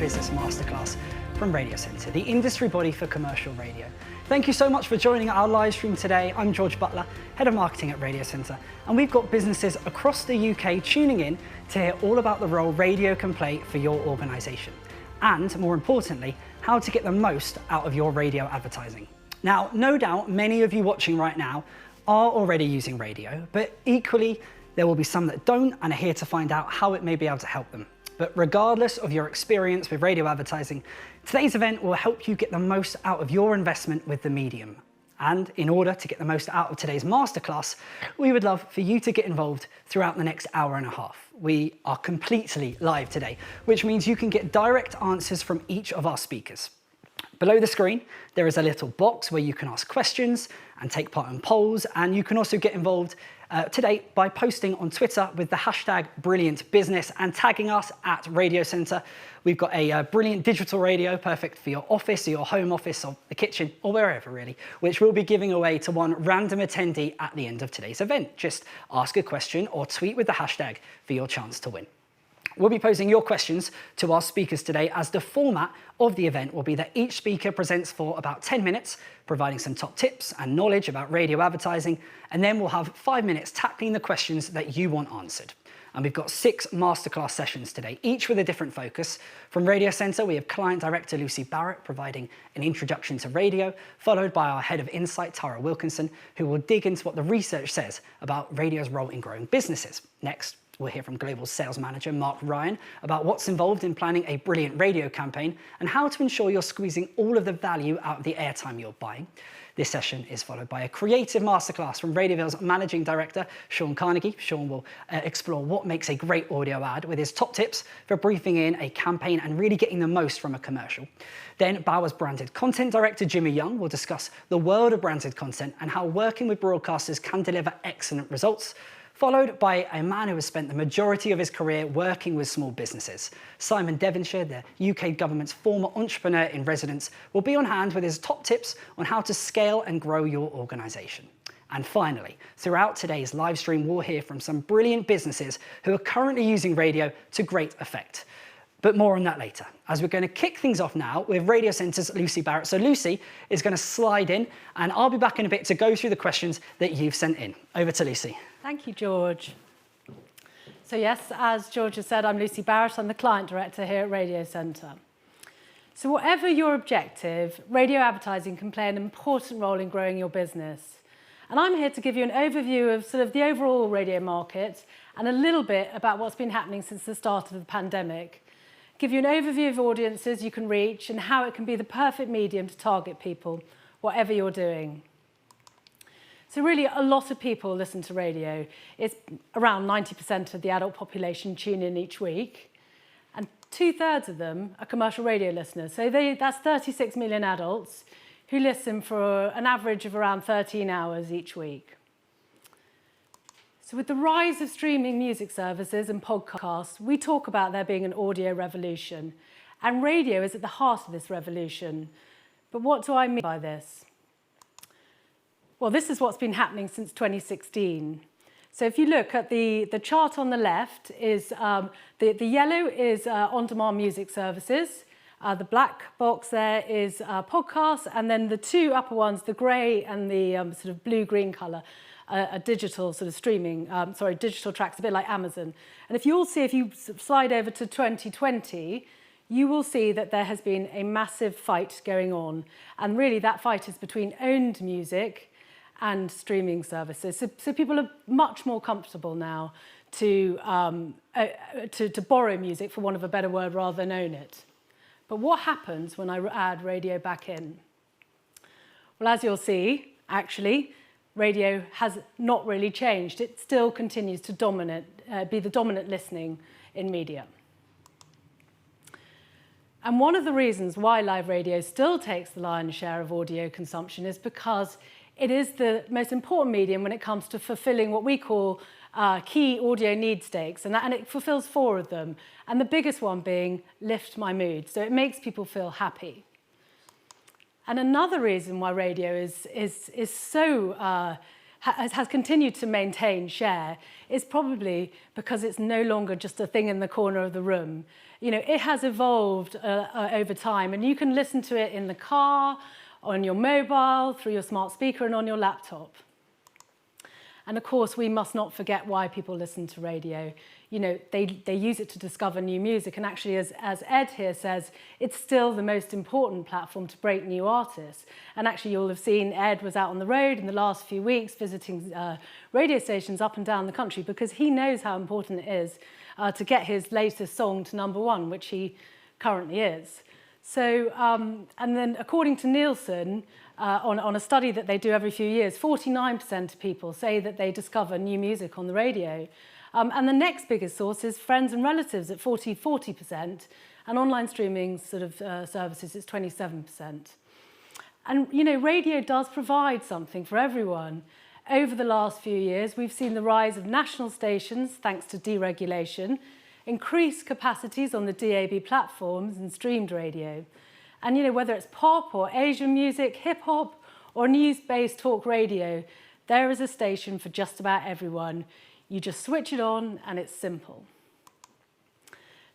Business Masterclass from Radiocentre, the industry body for commercial radio. Thank you so much for joining our live stream today. I'm George Butler, Head of Marketing at Radiocentre, and we've got businesses across the UK tuning in to hear all about the role radio can play for your organisation, and more importantly, how to get the most out of your radio advertising. Now, no doubt many of you watching right now are already using radio, but equally there will be some that don't and are here to find out how it may be able to help them. But regardless of your experience with radio advertising, today's event will help you get the most out of your investment with the medium. And in order to get the most out of today's masterclass, we would love for you to get involved throughout the next hour and a half. We are completely live today, which means you can get direct answers from each of our speakers. Below the screen, there is a little box where you can ask questions and take part in polls, and you can also get involved today by posting on Twitter with the hashtag Brilliant Business and tagging us at Radiocentre. We've got a brilliant digital radio, perfect for your office or your home office or the kitchen or wherever really, which we'll be giving away to one random attendee at the end of today's event. Just ask a question or tweet with the hashtag for your chance to win. We'll be posing your questions to our speakers today, as the format of the event will be that each speaker presents for about 10 minutes, providing some top tips and knowledge about radio advertising, and then we'll have 5 minutes tackling the questions that you want answered. And we've got 6 masterclass sessions today, each with a different focus. From Radiocentre, we have Client Director Lucy Barrett providing an introduction to radio, followed by our Head of Insight, Tara Wilkinson, who will dig into what the research says about radio's role in growing businesses. Next, we'll hear from Global Sales Manager Mark Ryan about what's involved in planning a brilliant radio campaign and how to ensure you're squeezing all of the value out of the airtime you're buying. This session is followed by a creative masterclass from Radioville's Managing Director, Sean Carnegie. Sean will explore what makes a great audio ad with his top tips for briefing in a campaign and really getting the most from a commercial. Then Bauer's Branded Content Director, Jimmy Young, will discuss the world of branded content and how working with broadcasters can deliver excellent results, followed by a man who has spent the majority of his career working with small businesses. Simon Devonshire, the UK government's former entrepreneur in residence, will be on hand with his top tips on how to scale and grow your organisation. And finally, throughout today's live stream, we'll hear from some brilliant businesses who are currently using radio to great effect. But more on that later, as we're going to kick things off now with Radiocentre's Lucy Barrett. So Lucy is going to slide in, and I'll be back in a bit to go through the questions that you've sent in. Over to Lucy. Thank you, George. So yes, as George has said, I'm Lucy Barrett. I'm the Client Director here at Radiocentre. So whatever your objective, radio advertising can play an important role in growing your business. And I'm here to give you an overview of sort of the overall radio market and a little bit about what's been happening since the start of the pandemic. Give you an overview of audiences you can reach and how it can be the perfect medium to target people, whatever you're doing. So really, a lot of people listen to radio. It's around 90% of the adult population tune in each week, and 2/3 of them are commercial radio listeners. So that's 36 million adults who listen for an average of around 13 hours each week. So with the rise of streaming music services and podcasts, we talk about there being an audio revolution, and radio is at the heart of this revolution. But what do I mean by this? Well, this is what's been happening since 2016. So if you look at the chart on the left, is the yellow is on-demand music services. The black box there is podcasts, and then the two upper ones, the grey and the sort of blue-green colour, are digital sort of streaming, digital tracks, a bit like Amazon. And if you slide over to 2020, you will see that there has been a massive fight going on. And really that fight is between owned music and streaming services. So people are much more comfortable now to borrow music, for want of a better word, rather than own it. But what happens when I add radio back in? Well, as you'll see, actually, radio has not really changed. It still continues to be the dominant listening in media. And one of the reasons why live radio still takes the lion's share of audio consumption is because it is the most important medium when it comes to fulfilling what we call key audio need states, and it fulfills 4 of them, and the biggest one being lift my mood. So it makes people feel happy. And another reason why radio has continued to maintain share is probably because it's no longer just a thing in the corner of the room. You know, it has evolved over time, and you can listen to it in the car, on your mobile, through your smart speaker, and on your laptop. And of course, we must not forget why people listen to radio. You know, they use it to discover new music. And actually, as Ed here says, it's still the most important platform to break new artists. And actually, you'll have seen Ed was out on the road in the last few weeks visiting radio stations up and down the country because he knows how important it is to get his latest song to #1, which he currently is. So, and then according to Nielsen, on a study that they do every few years, 49% of people say that they discover new music on the radio. And the next biggest source is friends and relatives at 40%, and online streaming sort of services is 27%. And, you know, radio does provide something for everyone. Over the last few years, we've seen the rise of national stations, thanks to deregulation, increased capacities on the DAB platforms and streamed radio. And, you know, whether it's pop or Asian music, hip-hop or news-based talk radio, there is a station for just about everyone. You just switch it on and it's simple.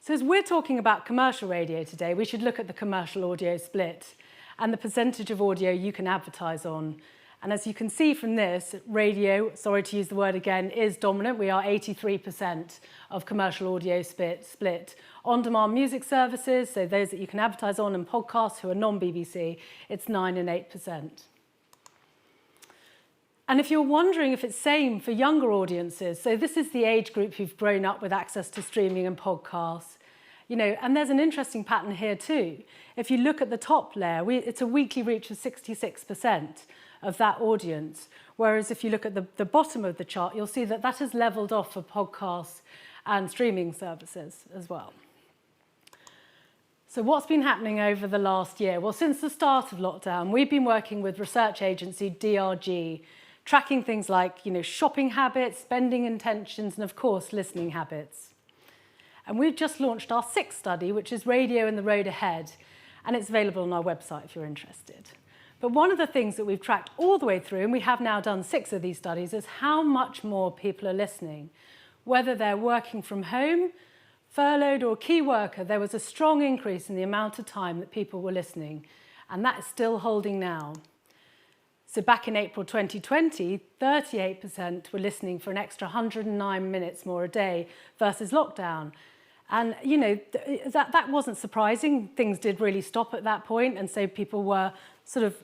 So as we're talking about commercial radio today, we should look at the commercial audio split and the percentage of audio you can advertise on. And as you can see from this, radio, sorry to use the word again, is dominant. We are 83% of commercial audio split. On-demand music services, so those that you can advertise on, and podcasts who are non-BBC, it's 9 and 8%. And if you're wondering if it's same for younger audiences, so this is the age group who've grown up with access to streaming and podcasts. You know, and there's an interesting pattern here too. If you look at the top layer, it's a weekly reach of 66% of that audience. Whereas if you look at the bottom of the chart, you'll see that that has leveled off for podcasts and streaming services as well. So what's been happening over the last year? Well, since the start of lockdown, we've been working with research agency DRG, tracking things like, you know, shopping habits, spending intentions, and of course, listening habits. And we've just launched our 6th study, which is Radio and the Road Ahead, and it's available on our website if you're interested. But one of the things that we've tracked all the way through, and we have now done 6 of these studies, is how much more people are listening. Whether they're working from home, furloughed or key worker, there was a strong increase in the amount of time that people were listening, and that is still holding now. So back in April 2020, 38% were listening for an extra 109 minutes more a day versus lockdown. And, you know, that wasn't surprising. Things did really stop at that point, and so people were sort of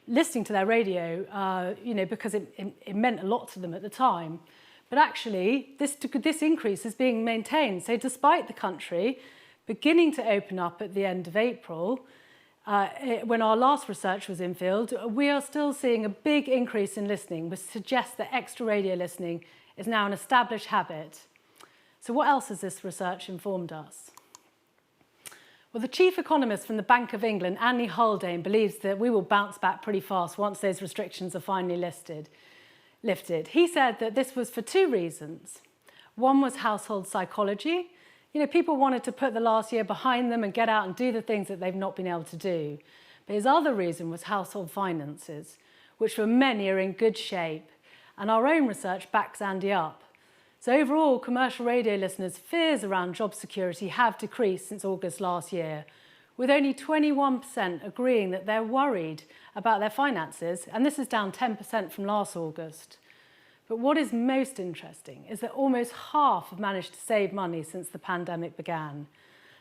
listening to their radio, you know, because it meant a lot to them at the time. But actually, this increase is being maintained. So despite the country beginning to open up at the end of April, when our last research was in field, we are still seeing a big increase in listening, which suggests that extra radio listening is now an established habit. So what else has this research informed us? Well, the chief economist from the Bank of England, Andy Haldane, believes that we will bounce back pretty fast once those restrictions are finally lifted. He said that this was for 2 reasons. One was household psychology. You know, people wanted to put the last year behind them and get out and do the things that they've not been able to do. But his other reason was household finances, which for many are in good shape. And our own research backs Andy up. So overall, commercial radio listeners' fears around job security have decreased since August last year, with only 21% agreeing that they're worried about their finances, and this is down 10% from last August. But what is most interesting is that almost half have managed to save money since the pandemic began.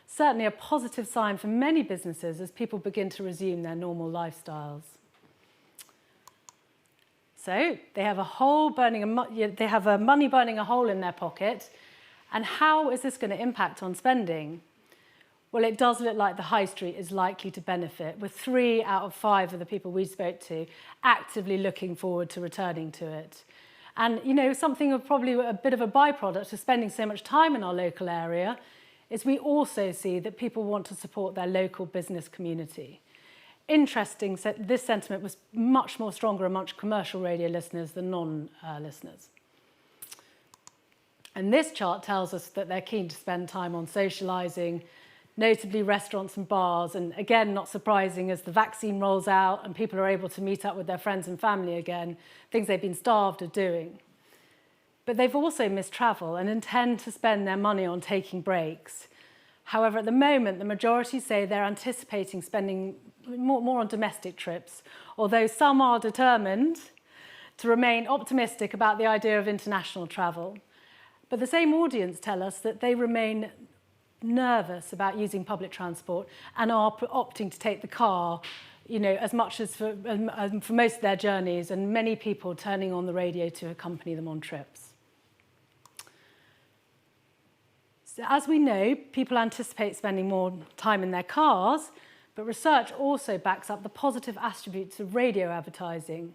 Certainly a positive sign for many businesses as people begin to resume their normal lifestyles. So they have money burning a hole in their pocket. And how is this going to impact on spending? Well, it does look like the high street is likely to benefit, with 3 out of 5 of the people we spoke to actively looking forward to returning to it. And, you know, something of probably a bit of a byproduct of spending so much time in our local area is we also see that people want to support their local business community. Interesting, this sentiment was much more stronger amongst commercial radio listeners than non-listeners. And this chart tells us that they're keen to spend time on socialising, notably restaurants and bars. And again, not surprising, as the vaccine rolls out and people are able to meet up with their friends and family again, things they've been starved of doing. But they've also missed travel and intend to spend their money on taking breaks. However, at the moment, the majority say they're anticipating spending more on domestic trips, although some are determined to remain optimistic about the idea of international travel. But the same audience tell us that they remain nervous about using public transport and are opting to take the car, as much as for most of their journeys, and many people turning on the radio to accompany them on trips. So as we know, people anticipate spending more time in their cars, but research also backs up the positive attributes of radio advertising.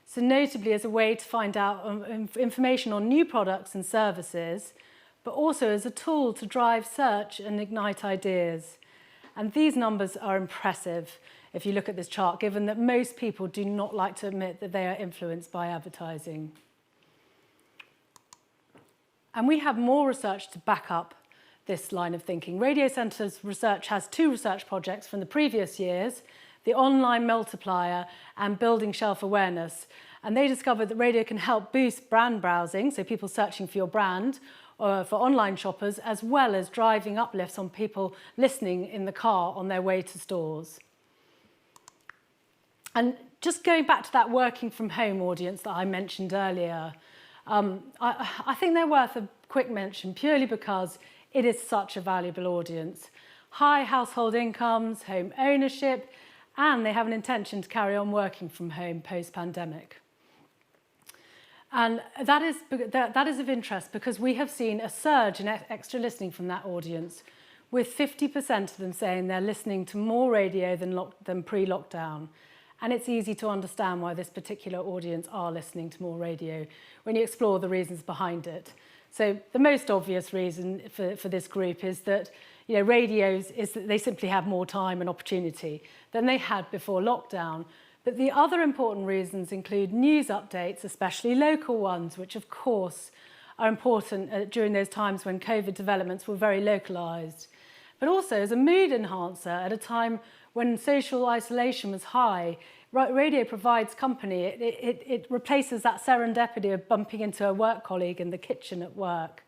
So notably as a way to find out information on new products and services, but also as a tool to drive search and ignite ideas. And these numbers are impressive if you look at this chart, given that most people do not like to admit that they are influenced by advertising. And we have more research to back up this line of thinking. Radiocentre's research has 2 research projects from the previous years, the online multiplier and building shelf awareness. And they discovered that radio can help boost brand browsing, so people searching for your brand, or for online shoppers, as well as driving uplifts on people listening in the car on their way to stores. And just going back to that working from home audience that I mentioned earlier, I think they're worth a quick mention purely because it is such a valuable audience. High household incomes, home ownership, and they have an intention to carry on working from home post-pandemic. And that is of interest because we have seen a surge in extra listening from that audience, with 50% of them saying they're listening to more radio than pre-lockdown. And it's easy to understand why this particular audience are listening to more radio when you explore the reasons behind it. So the most obvious reason for this group is that radios is that they simply have more time and opportunity than they had before lockdown. But the other important reasons include news updates, especially local ones, which of course are important during those times when COVID developments were very localised. But also as a mood enhancer at a time when social isolation was high, radio provides company. It replaces that serendipity of bumping into a work colleague in the kitchen at work,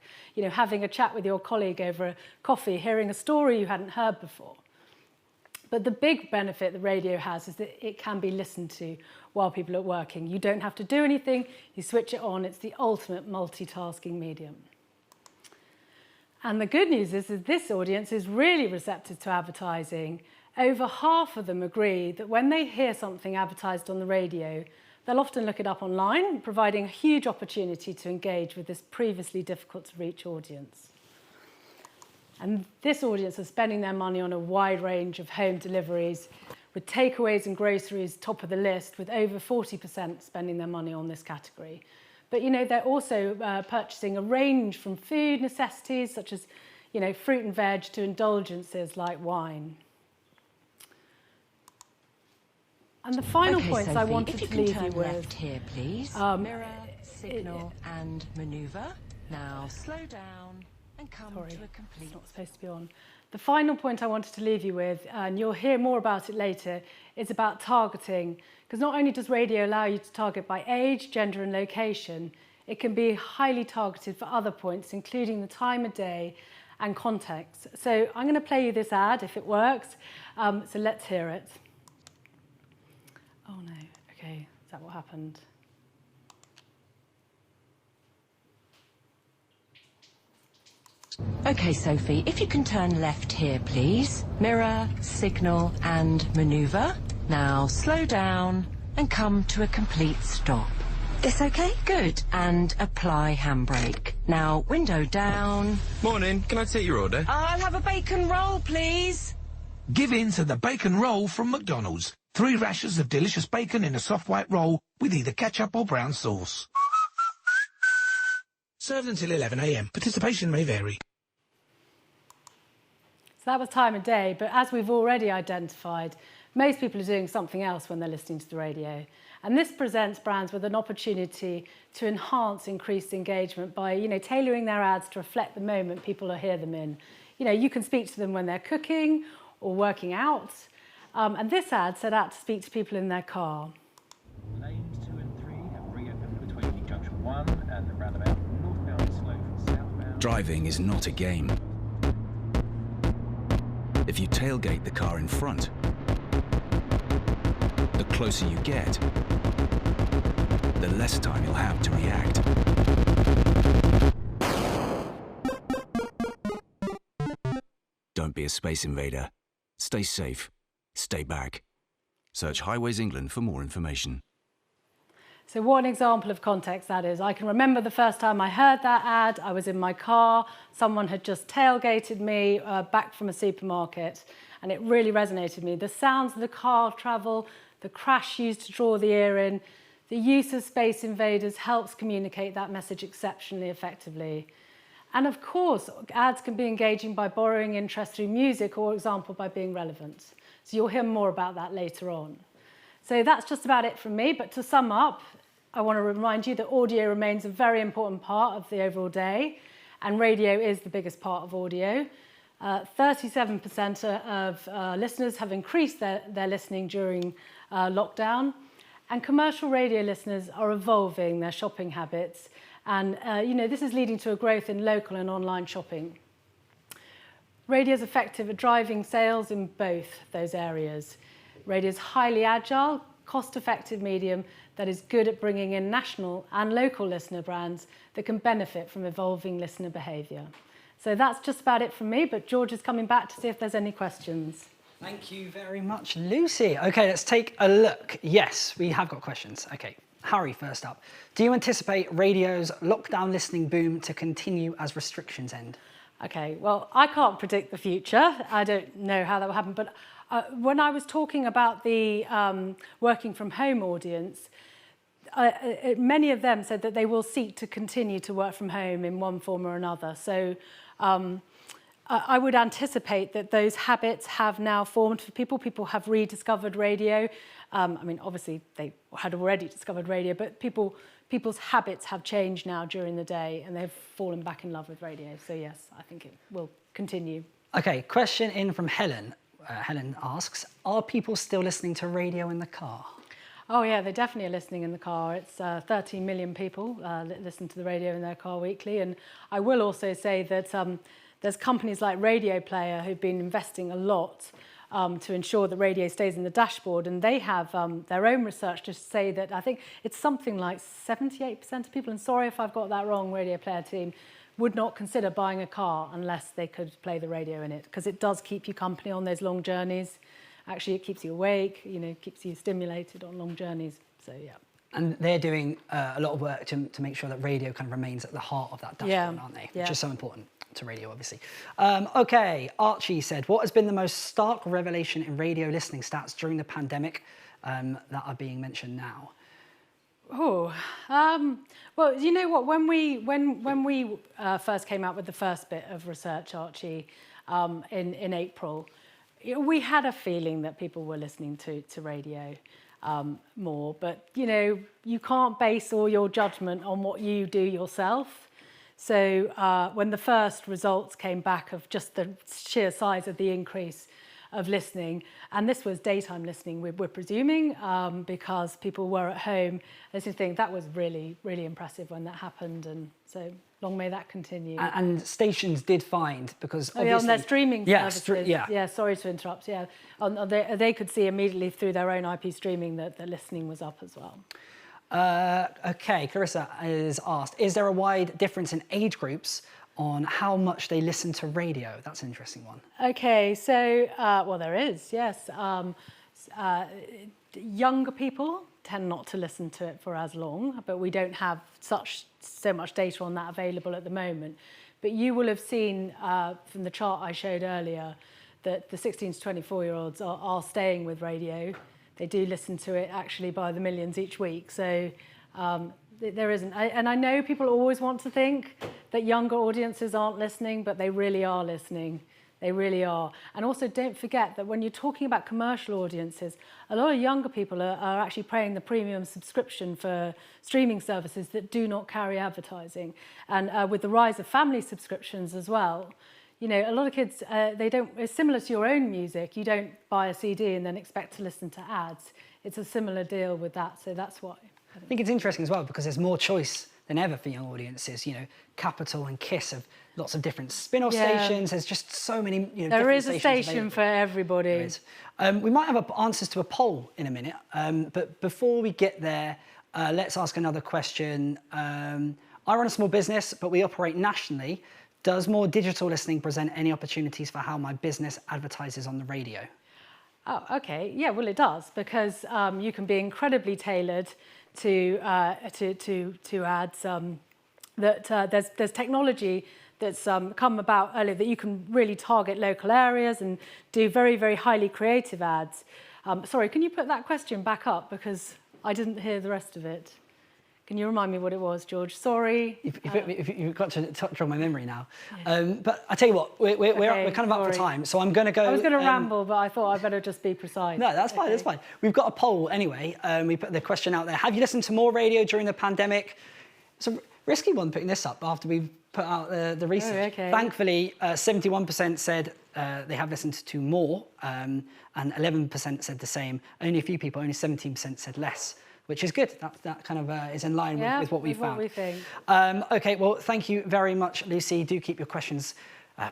having a chat with your colleague over a coffee, hearing a story you hadn't heard before. But the big benefit the radio has is that it can be listened to while people are working. You don't have to do anything, you switch it on. It's the ultimate multitasking medium. And the good news is that this audience is really receptive to advertising. Over half of them agree that when they hear something advertised on the radio, they'll often look it up online, providing a huge opportunity to engage with this previously difficult to reach audience. And this audience is spending their money on a wide range of home deliveries, with takeaways and groceries top of the list, with over 40% spending their money on this category. But they're also purchasing a range from food necessities such as fruit and veg to indulgences like wine. And the final points Sophie, I wanted to leave you with. Left here, please. Mirror, signal, and manoeuvre. Now slow down and come to a complete. It's not supposed to be on. The final point I wanted to leave you with, and you'll hear more about it later, is about targeting. Because not only does radio allow you to target by age, gender, and location, it can be highly targeted for other points, including the time of day and context. So I'm going to play you this ad if it works. So let's hear it. Oh no, okay, is that what happened? Okay, Sophie, if you can turn left here, please. Mirror, signal, and manoeuvre. Now slow down and come to a complete stop. This okay? Good, and apply handbrake. Now window down. Morning, can I take your order? I'll have a bacon roll, please. Give in to the bacon roll from McDonald's. 3 rashers of delicious bacon in a soft white roll with either ketchup or brown sauce. Served until 11 a.m. Participation may vary. So that was time of day, but as we've already identified, most people are doing something else when they're listening to the radio. And this presents brands with an opportunity to enhance increased engagement by, tailoring their ads to reflect the moment people hear them in. you can speak to them when they're cooking or working out. And this ad set out to speak to people in their car. Lanes 2 and 3 have reopened between junction 1 and the roundabout northbound slow from southbound. Driving is not a game. If you tailgate the car in front, the closer you get, the less time you'll have to react. Don't be a space invader. Stay safe. Stay back. Search Highways England for more information. So what an example of context that is. I can remember the first time I heard that ad, I was in my car, someone had just tailgated me back from a supermarket, and it really resonated with me. The sounds of the car travel, the crash used to draw the ear in, the use of space invaders helps communicate that message exceptionally effectively. And of course, ads can be engaging by borrowing interest through music, or, for example, by being relevant. So you'll hear more about that later on. So that's just about it from me, but to sum up, I want to remind you that audio remains a very important part of the overall day, and radio is the biggest part of audio. 37% of listeners have increased their listening during lockdown, and commercial radio listeners are evolving their shopping habits, and this is leading to a growth in local and online shopping. Radio is effective at driving sales in both those areas. Radio is highly agile, cost-effective medium that is good at bringing in national and local listener brands that can benefit from evolving listener behaviour. So that's just about it from me, but George is coming back to see if there's any questions. Thank you very much, Lucy. Okay, let's take a look. Yes, we have got questions. Okay, Harry, first up. Do you anticipate radio's lockdown listening boom to continue as restrictions end? Okay, well, I can't predict the future. I don't know how that will happen, but when I was talking about the working from home audience, many of them said that they will seek to continue to work from home in one form or another. So I would anticipate that those habits have now formed for people. People have rediscovered radio. Obviously, they had already discovered radio, but people's habits have changed now during the day, and they've fallen back in love with radio. So yes, I think it will continue. Okay, question in from Helen. Helen asks, are people still listening to radio in the car? Oh yeah, they definitely are listening in the car. It's 13 million people listen to the radio in their car weekly. And I will also say that there's companies like Radio Player who've been investing a lot to ensure that radio stays in the dashboard. And they have their own research to say that I think it's something like 78% of people, and sorry if I've got that wrong, Radio Player team, would not consider buying a car unless they could play the radio in it, because it does keep you company on those long journeys. Actually, it keeps you awake, keeps you stimulated on long journeys. So, yeah. And they're doing a lot of work to make sure that radio kind of remains at the heart of that dashboard, aren't they? Yeah. Which is so important to radio, obviously. Okay, Archie said, what has been the most stark revelation in radio listening stats during the pandemic that are being mentioned now? Oh, well, you know what? When we first came out with the first bit of research, Archie, in April, we had a feeling that people were listening to radio more. But you can't base all your judgment on what you do yourself. So when the first results came back of just the sheer size of the increase of listening, and this was daytime listening, we're presuming, because people were at home. I just think that was really, really impressive when that happened, and so long may that continue. And stations did find, because obviously... on their streaming services. Yeah, sorry to interrupt, yeah. They could see immediately through their own IP streaming that the listening was up as well. Okay, Clarissa is asked, is there a wide difference in age groups on how much they listen to radio? That's an interesting one. Okay, so, well, there is, yes. Younger people tend not to listen to it for as long, but we don't have so much data on that available at the moment. But you will have seen from the chart I showed earlier that the 16 to 24-year-olds are staying with radio. They do listen to it actually by the millions each week. So there isn't. And I know people always want to think that younger audiences aren't listening, but they really are listening. They really are. And also don't forget that when you're talking about commercial audiences, a lot of younger people are actually paying the premium subscription for streaming services that do not carry advertising. And with the rise of family subscriptions as well, You know, a lot of kids, they don't, it's similar to your own music. You don't buy a CD and then expect to listen to ads. It's a similar deal with that, so that's why. I think it's interesting as well because there's more choice than ever for young audiences. You know, Capital and Kiss have lots of different spin-off stations. There's just so many, you know, there is different a stations station available. for everybody. There is. We might have answers to a poll in a minute, but before we get there, let's ask another question. I run a small business, but we operate nationally. Does more digital listening present any opportunities for how my business advertises on the radio? Oh, okay. Yeah, well, it does, because you can be incredibly tailored to ads. There's technology that's come about earlier that you can really target local areas and do very, very highly creative ads. Sorry, can you put that question back up, because I didn't hear the rest of it. Can you remind me what it was, George? Sorry. You've got to touch on my memory now. But I tell you what, we're kind of up for time, so I'm going to go. I was going to ramble, but I thought I'd better just be precise. No, that's fine. That's fine. We've got a poll anyway. We put the question out there: have you listened to more radio during the pandemic? It's a risky one putting this up after we've put out the research. Oh, okay. Thankfully, 71% said they have listened to more, and 11% said the same. Only a few people, only 17% said less, which is good. That kind of is in line with what we found. What we think. Okay, well, thank you very much, Lucy. Do keep your questions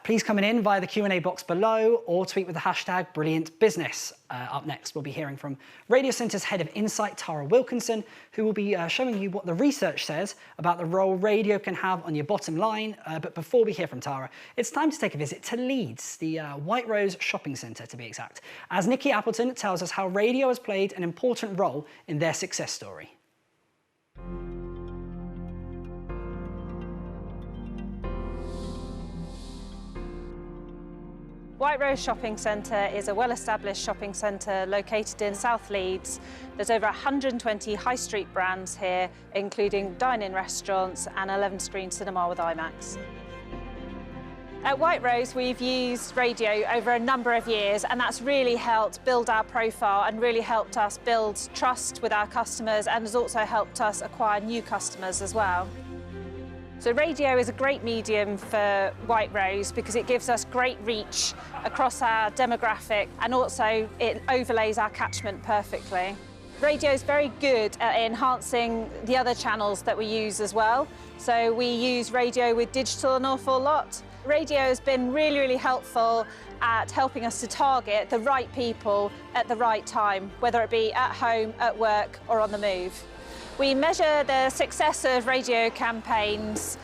please coming in via the Q&A box below, or tweet with the hashtag #BrilliantBusiness. Up next, we'll be hearing from Radiocentre's Head of Insight, Tara Wilkinson, who will be showing you what the research says about the role radio can have on your bottom line. But before we hear from Tara, it's time to take a visit to Leeds, the White Rose Shopping Centre to be exact, as Nikki Appleton tells us how radio has played an important role in their success story. White Rose Shopping Centre is a well-established shopping centre located in South Leeds. There's over 120 high street brands here, including dine-in restaurants and 11-screen cinema with IMAX. At White Rose, we've used radio over a number of years, and that's really helped build our profile and really helped us build trust with our customers, and has also helped us acquire new customers as well. So radio is a great medium for White Rose because it gives us great reach across our demographic, and also it overlays our catchment perfectly. Radio is very good at enhancing the other channels that we use as well. So we use radio with digital an awful lot. Radio has been really, really helpful at helping us to target the right people at the right time, whether it be at home, at work, or on the move. We measure the success of radio campaigns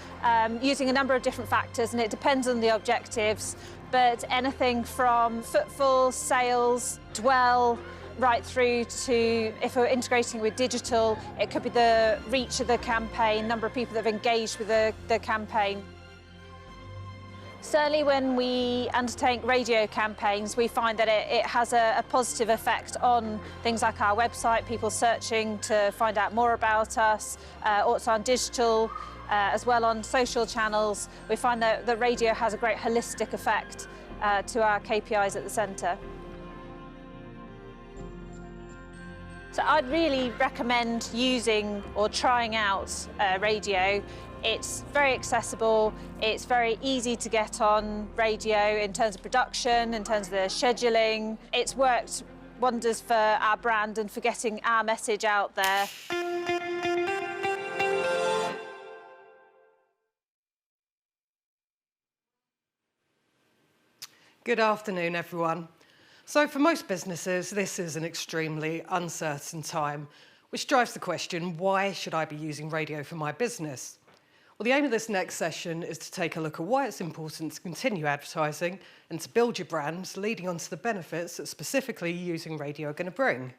using a number of different factors, and it depends on the objectives, but anything from footfall, sales, dwell, right through to, if we're integrating with digital, it could be the reach of the campaign, number of people that have engaged with the campaign. Certainly when we undertake radio campaigns, we find that it has a positive effect on things like our website, people searching to find out more about us, also on digital, as well on social channels. We find that the radio has a great holistic effect to our KPIs at the centre. So I'd really recommend using or trying out radio. It's very accessible, it's very easy to get on radio in terms of production, in terms of the scheduling. It's worked wonders for our brand and for getting our message out there. Good afternoon, everyone. So for most businesses, this is an extremely uncertain time, which drives the question, why should I be using radio for my business? Well, the aim of this next session is to take a look at why it's important to continue advertising and to build your brand, leading on to the benefits that specifically using radio are going to bring.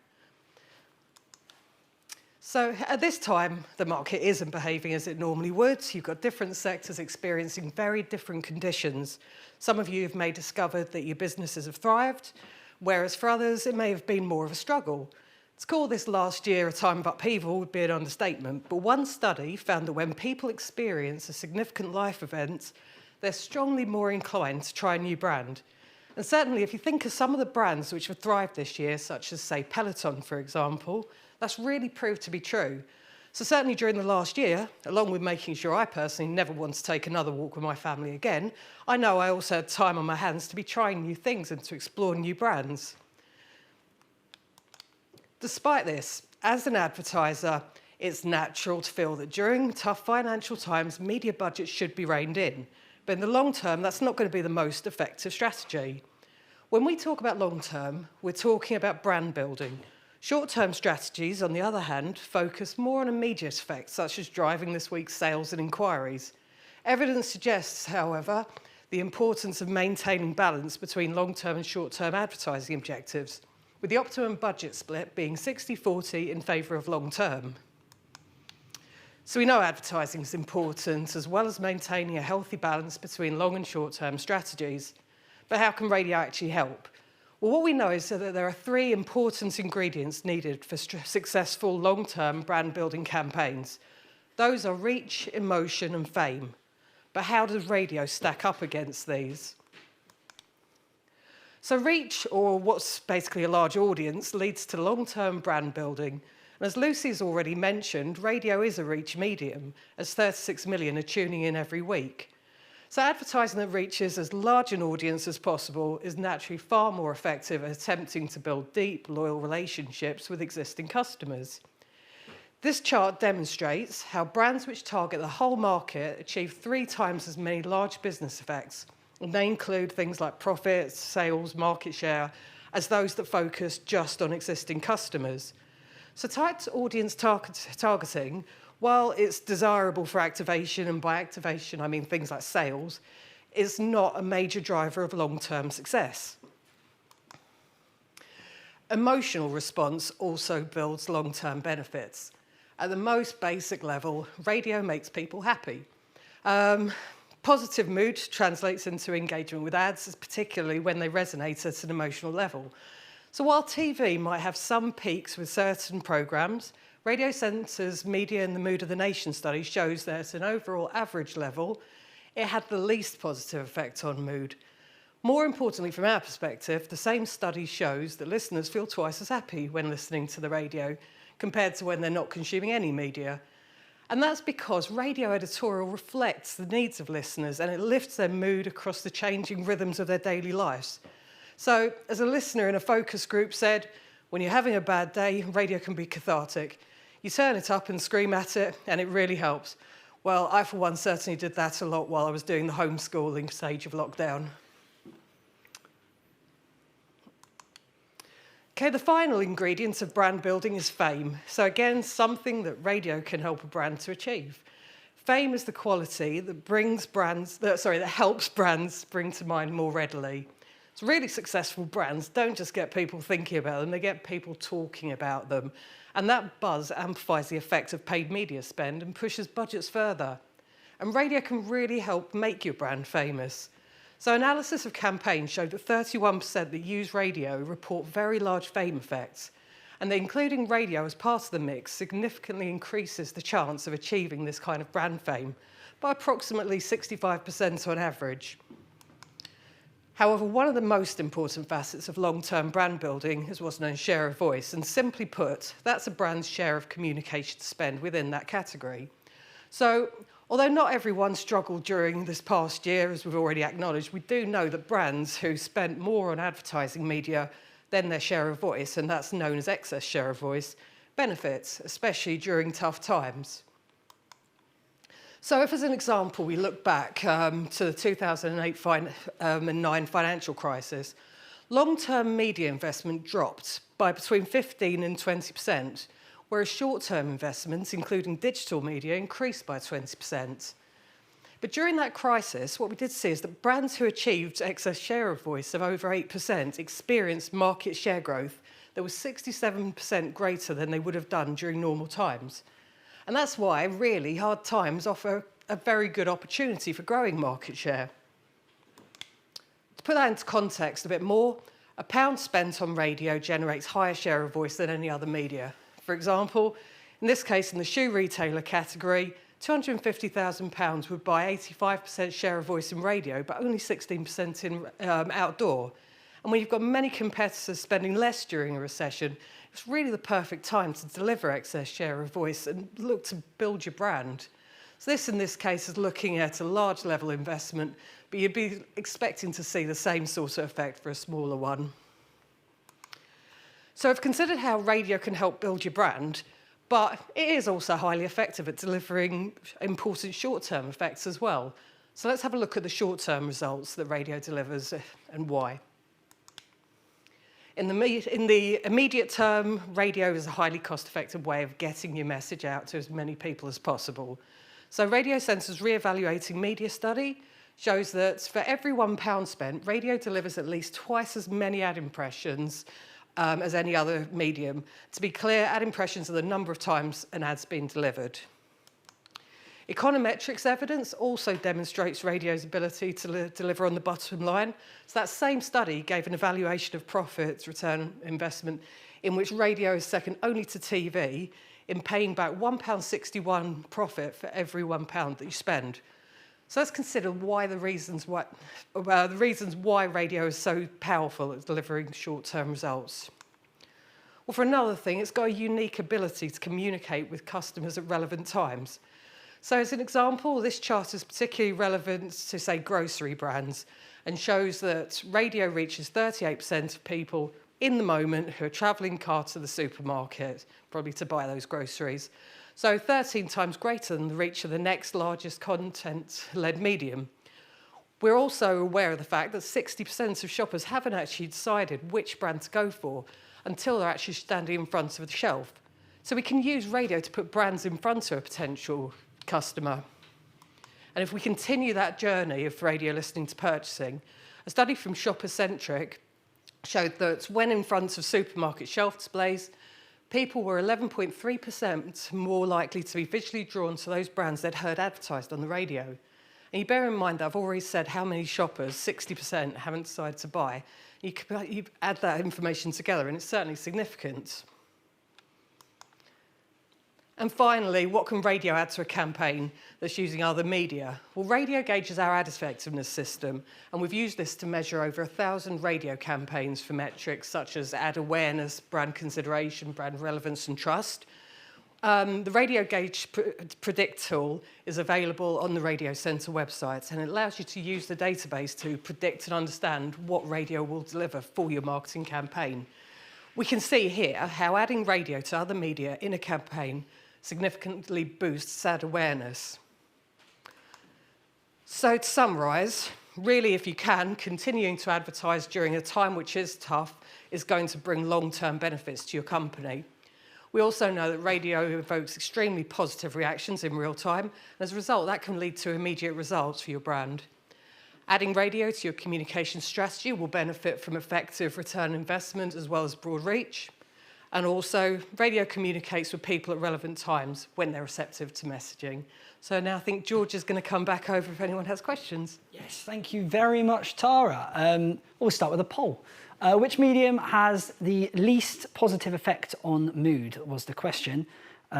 So at this time, the market isn't behaving as it normally would. You've got different sectors experiencing very different conditions. Some of you may have discovered that your businesses have thrived, whereas for others, it may have been more of a struggle. To call this last year a time of upheaval would be an understatement, but one study found that when people experience a significant life event, they're strongly more inclined to try a new brand. And certainly if you think of some of the brands which have thrived this year, such as, say, Peloton, for example, that's really proved to be true. So certainly during the last year, along with making sure I personally never want to take another walk with my family again, I know I also had time on my hands to be trying new things and to explore new brands. Despite this, as an advertiser, it's natural to feel that during tough financial times, media budgets should be reined in. But in the long term, that's not going to be the most effective strategy. When we talk about long term, we're talking about brand building. Short-term strategies, on the other hand, focus more on immediate effects, such as driving this week's sales and inquiries. Evidence suggests, however, the importance of maintaining balance between long-term and short-term advertising objectives, with the optimum budget split being 60-40 in favour of long-term. So we know advertising is important, as well as maintaining a healthy balance between long and short-term strategies. But how can radio actually help? Well, what we know is that there are three important ingredients needed for successful long-term brand-building campaigns. Those are reach, emotion, and fame. But how does radio stack up against these? So reach, or what's basically a large audience, leads to long-term brand building. And as Lucy's already mentioned, radio is a reach medium, as 36 million are tuning in every week. So advertising that reaches as large an audience as possible is naturally far more effective at attempting to build deep, loyal relationships with existing customers. This chart demonstrates how brands which target the whole market achieve 3 times as many large business effects, and they include things like profits, sales, market share, as those that focus just on existing customers. So tight audience targeting, while it's desirable for activation, and by activation I mean things like sales, is not a major driver of long-term success. Emotional response also builds long-term benefits. At the most basic level, radio makes people happy. Positive mood translates into engagement with ads, particularly when they resonate at an emotional level. So while TV might have some peaks with certain programmes, Radiocentre's Media and the Mood of the Nation study shows that at an overall average level, it had the least positive effect on mood. More importantly, from our perspective, the same study shows that listeners feel twice as happy when listening to the radio compared to when they're not consuming any media. And that's because radio editorial reflects the needs of listeners and it lifts their mood across the changing rhythms of their daily lives. So, as a listener in a focus group said, when you're having a bad day, radio can be cathartic. You turn it up and scream at it, and it really helps. Well, I, for one, certainly did that a lot while I was doing the homeschooling stage of lockdown. Okay, the final ingredient of brand building is fame. So again, something that radio can help a brand to achieve. Fame is the quality that that helps brands bring to mind more readily. So really successful brands don't just get people thinking about them, they get people talking about them. And that buzz amplifies the effect of paid media spend and pushes budgets further. And radio can really help make your brand famous. So analysis of campaigns showed that 31% that use radio report very large fame effects. And that including radio as part of the mix significantly increases the chance of achieving this kind of brand fame by approximately 65% on average. However, one of the most important facets of long-term brand building is what's known as share of voice, and simply put, that's a brand's share of communication spend within that category. So, although not everyone struggled during this past year, as we've already acknowledged, we do know that brands who spent more on advertising media than their share of voice, and that's known as excess share of voice, benefits, especially during tough times. So if, as an example, we look back to the 2008 and 9 financial crisis, long-term media investment dropped by between 15% and 20%, whereas short-term investments, including digital media, increased by 20%. But during that crisis, what we did see is that brands who achieved excess share of voice of over 8% experienced market share growth that was 67% greater than they would have done during normal times. And that's why, really, hard times offer a very good opportunity for growing market share. To put that into context a bit more, £1 spent on radio generates higher share of voice than any other media. For example, in this case, in the shoe retailer category, £250,000 would buy 85% share of voice in radio, but only 16% in outdoor. And when you've got many competitors spending less during a recession, it's really the perfect time to deliver excess share of voice and look to build your brand. So this, in this case, is looking at a large level investment, but you'd be expecting to see the same sort of effect for a smaller one. So I've considered how radio can help build your brand, but it is also highly effective at delivering important short-term effects as well. So let's have a look at the short-term results that radio delivers and why. In the immediate term, radio is a highly cost-effective way of getting your message out to as many people as possible. So Radiocentre's re-evaluating media study shows that for every £1 spent, radio delivers at least twice as many ad impressions as any other medium. To be clear, ad impressions are the number of times an ad's been delivered. Econometrics evidence also demonstrates radio's ability to deliver on the bottom line. So that same study gave an evaluation of profits, return on investment, in which radio is second only to TV in paying back £1.61 profit for every £1 that you spend. So let's consider the reasons why radio is so powerful at delivering short-term results. Well, for another thing, it's got a unique ability to communicate with customers at relevant times. So as an example, this chart is particularly relevant to, say, grocery brands and shows that radio reaches 38% of people in the moment who are travelling car to the supermarket, probably to buy those groceries. So 13 times greater than the reach of the next largest content-led medium. We're also aware of the fact that 60% of shoppers haven't actually decided which brand to go for until they're actually standing in front of the shelf. So we can use radio to put brands in front of a potential customer. And if we continue that journey of radio listening to purchasing, a study from Shopper-Centric showed that when in front of supermarket shelf displays, people were 11.3% more likely to be visually drawn to those brands they'd heard advertised on the radio. And you bear in mind that I've already said how many shoppers, 60%, haven't decided to buy. You add that information together and it's certainly significant. And finally, what can radio add to a campaign that's using other media? Well, radio gauges our ad effectiveness system, and we've used this to measure over 1,000 radio campaigns for metrics such as ad awareness, brand consideration, brand relevance, and trust. The Radio Gauge Predict tool is available on the Radiocentre website, and it allows you to use the database to predict and understand what radio will deliver for your marketing campaign. We can see here how adding radio to other media in a campaign significantly boosts ad awareness. So to summarise, really, if you can, continuing to advertise during a time which is tough is going to bring long-term benefits to your company. We also know that radio evokes extremely positive reactions in real time, and as a result, that can lead to immediate results for your brand. Adding radio to your communication strategy will benefit from effective return on investment as well as broad reach. And also, radio communicates with people at relevant times when they're receptive to messaging. So now I think George is going to come back over if anyone has questions. Yes, thank you very much, Tara. We'll start with a poll. Which medium has the least positive effect on mood was the question.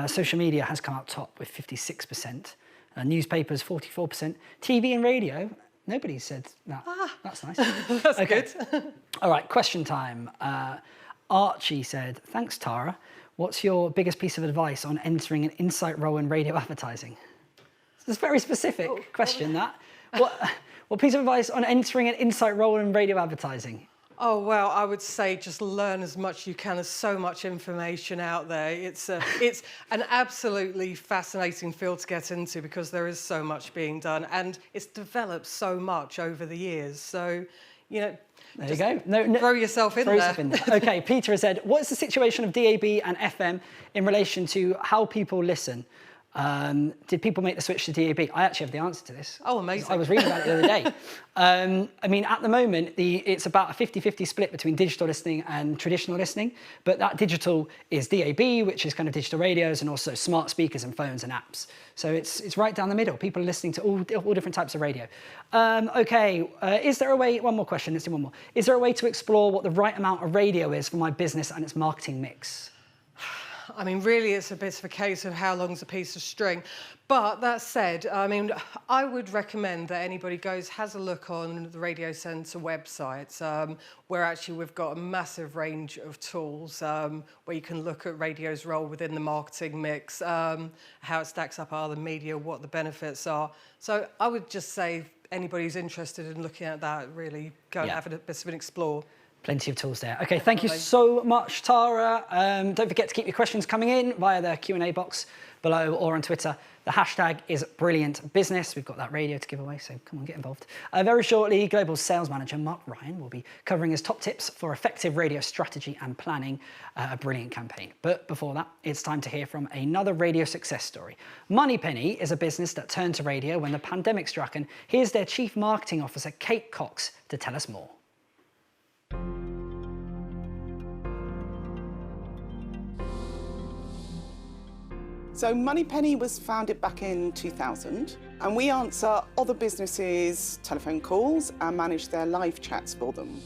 Social media has come out top with 56%. Newspapers, 44%. TV and radio, nobody said that. That's nice. That's okay. Good. All right, question time. Archie said, thanks, Tara. What's your biggest piece of advice on entering an insight role in radio advertising? It's a very specific question, that. What piece of advice on entering an insight role in radio advertising? Oh, well, I would say just learn as much as you can. There's so much information out there. It's an absolutely fascinating field to get into because there is so much being done and it's developed so much over the years. So, you know, there you go. Throw yourself in there. Okay, Peter has said, what is the situation of DAB and FM in relation to how people listen? Did people make the switch to DAB? I actually have the answer to this. Oh, amazing. I was reading about it the other day. I mean, at the moment, it's about a 50-50 split between digital listening and traditional listening, but that digital is DAB, which is kind of digital radios, and also smart speakers and phones and apps. So it's right down the middle. People are listening to all different types of radio. Is there a way, one more question, let's do one more. Is there a way to explore what the right amount of radio is for my business and its marketing mix? I mean, really, it's a bit of a case of how long's a piece of string. But that said, I mean, I would recommend that anybody has a look on the Radiocentre website, where actually we've got a massive range of tools where you can look at radio's role within the marketing mix, how it stacks up other media, what the benefits are. So I would just say anybody who's interested in looking at that, really go and have a bit of an explore. Plenty of tools there. Okay, thank you so much, Tara. Don't forget to keep your questions coming in via the Q&A box below or on Twitter. The hashtag is Brilliant Business. We've got that radio to give away, so come on, get involved. Very shortly, Global Sales Manager Mark Ryan will be covering his top tips for effective radio strategy and planning a brilliant campaign. But before that, it's time to hear from another radio success story. Moneypenny is a business that turned to radio when the pandemic struck, and here's their Chief Marketing Officer, Kate Cox, to tell us more. So Moneypenny was founded back in 2000, and we answer other businesses' telephone calls and manage their live chats for them.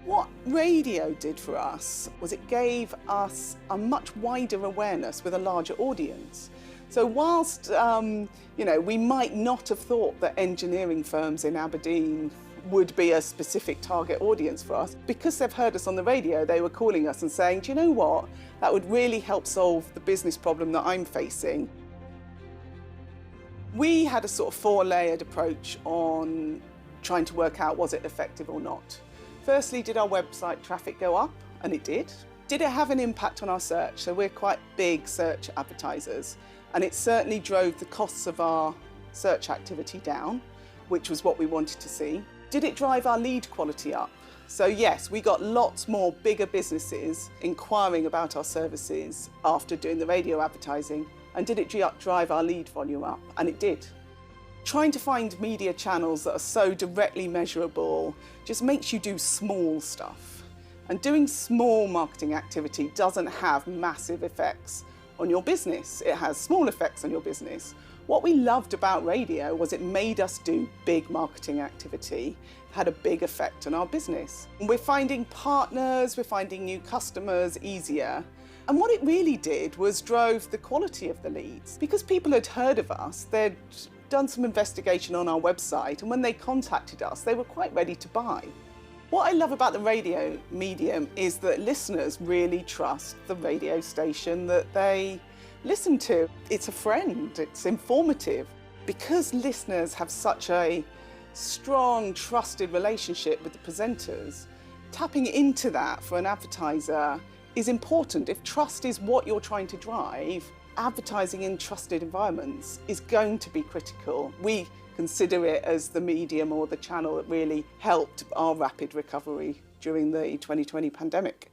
What radio did for us was it gave us a much wider awareness with a larger audience. So whilst, we might not have thought that engineering firms in Aberdeen would be a specific target audience for us, because they've heard us on the radio, they were calling us and saying, do you know what, that would really help solve the business problem that I'm facing. We had a sort of 4-layered approach on trying to work out, was it effective or not? Firstly, did our website traffic go up? And it did. Did it have an impact on our search? So we're quite big search advertisers, and it certainly drove the costs of our search activity down, which was what we wanted to see. Did it drive our lead quality up? So yes, we got lots more bigger businesses inquiring about our services after doing the radio advertising. And did it drive our lead volume up? And it did. Trying to find media channels that are so directly measurable just makes you do small stuff. And doing small marketing activity doesn't have massive effects on your business. It has small effects on your business. What we loved about radio was it made us do big marketing activity, had a big effect on our business. We're finding partners, we're finding new customers easier. And what it really did was drove the quality of the leads. Because people had heard of us, they'd done some investigation on our website, and when they contacted us, they were quite ready to buy. What I love about the radio medium is that listeners really trust the radio station that they listen to. It's a friend, it's informative. Because listeners have such a strong, trusted relationship with the presenters, tapping into that for an advertiser is important. If trust is what you're trying to drive, advertising in trusted environments is going to be critical. We consider it as the medium or the channel that really helped our rapid recovery during the 2020 pandemic.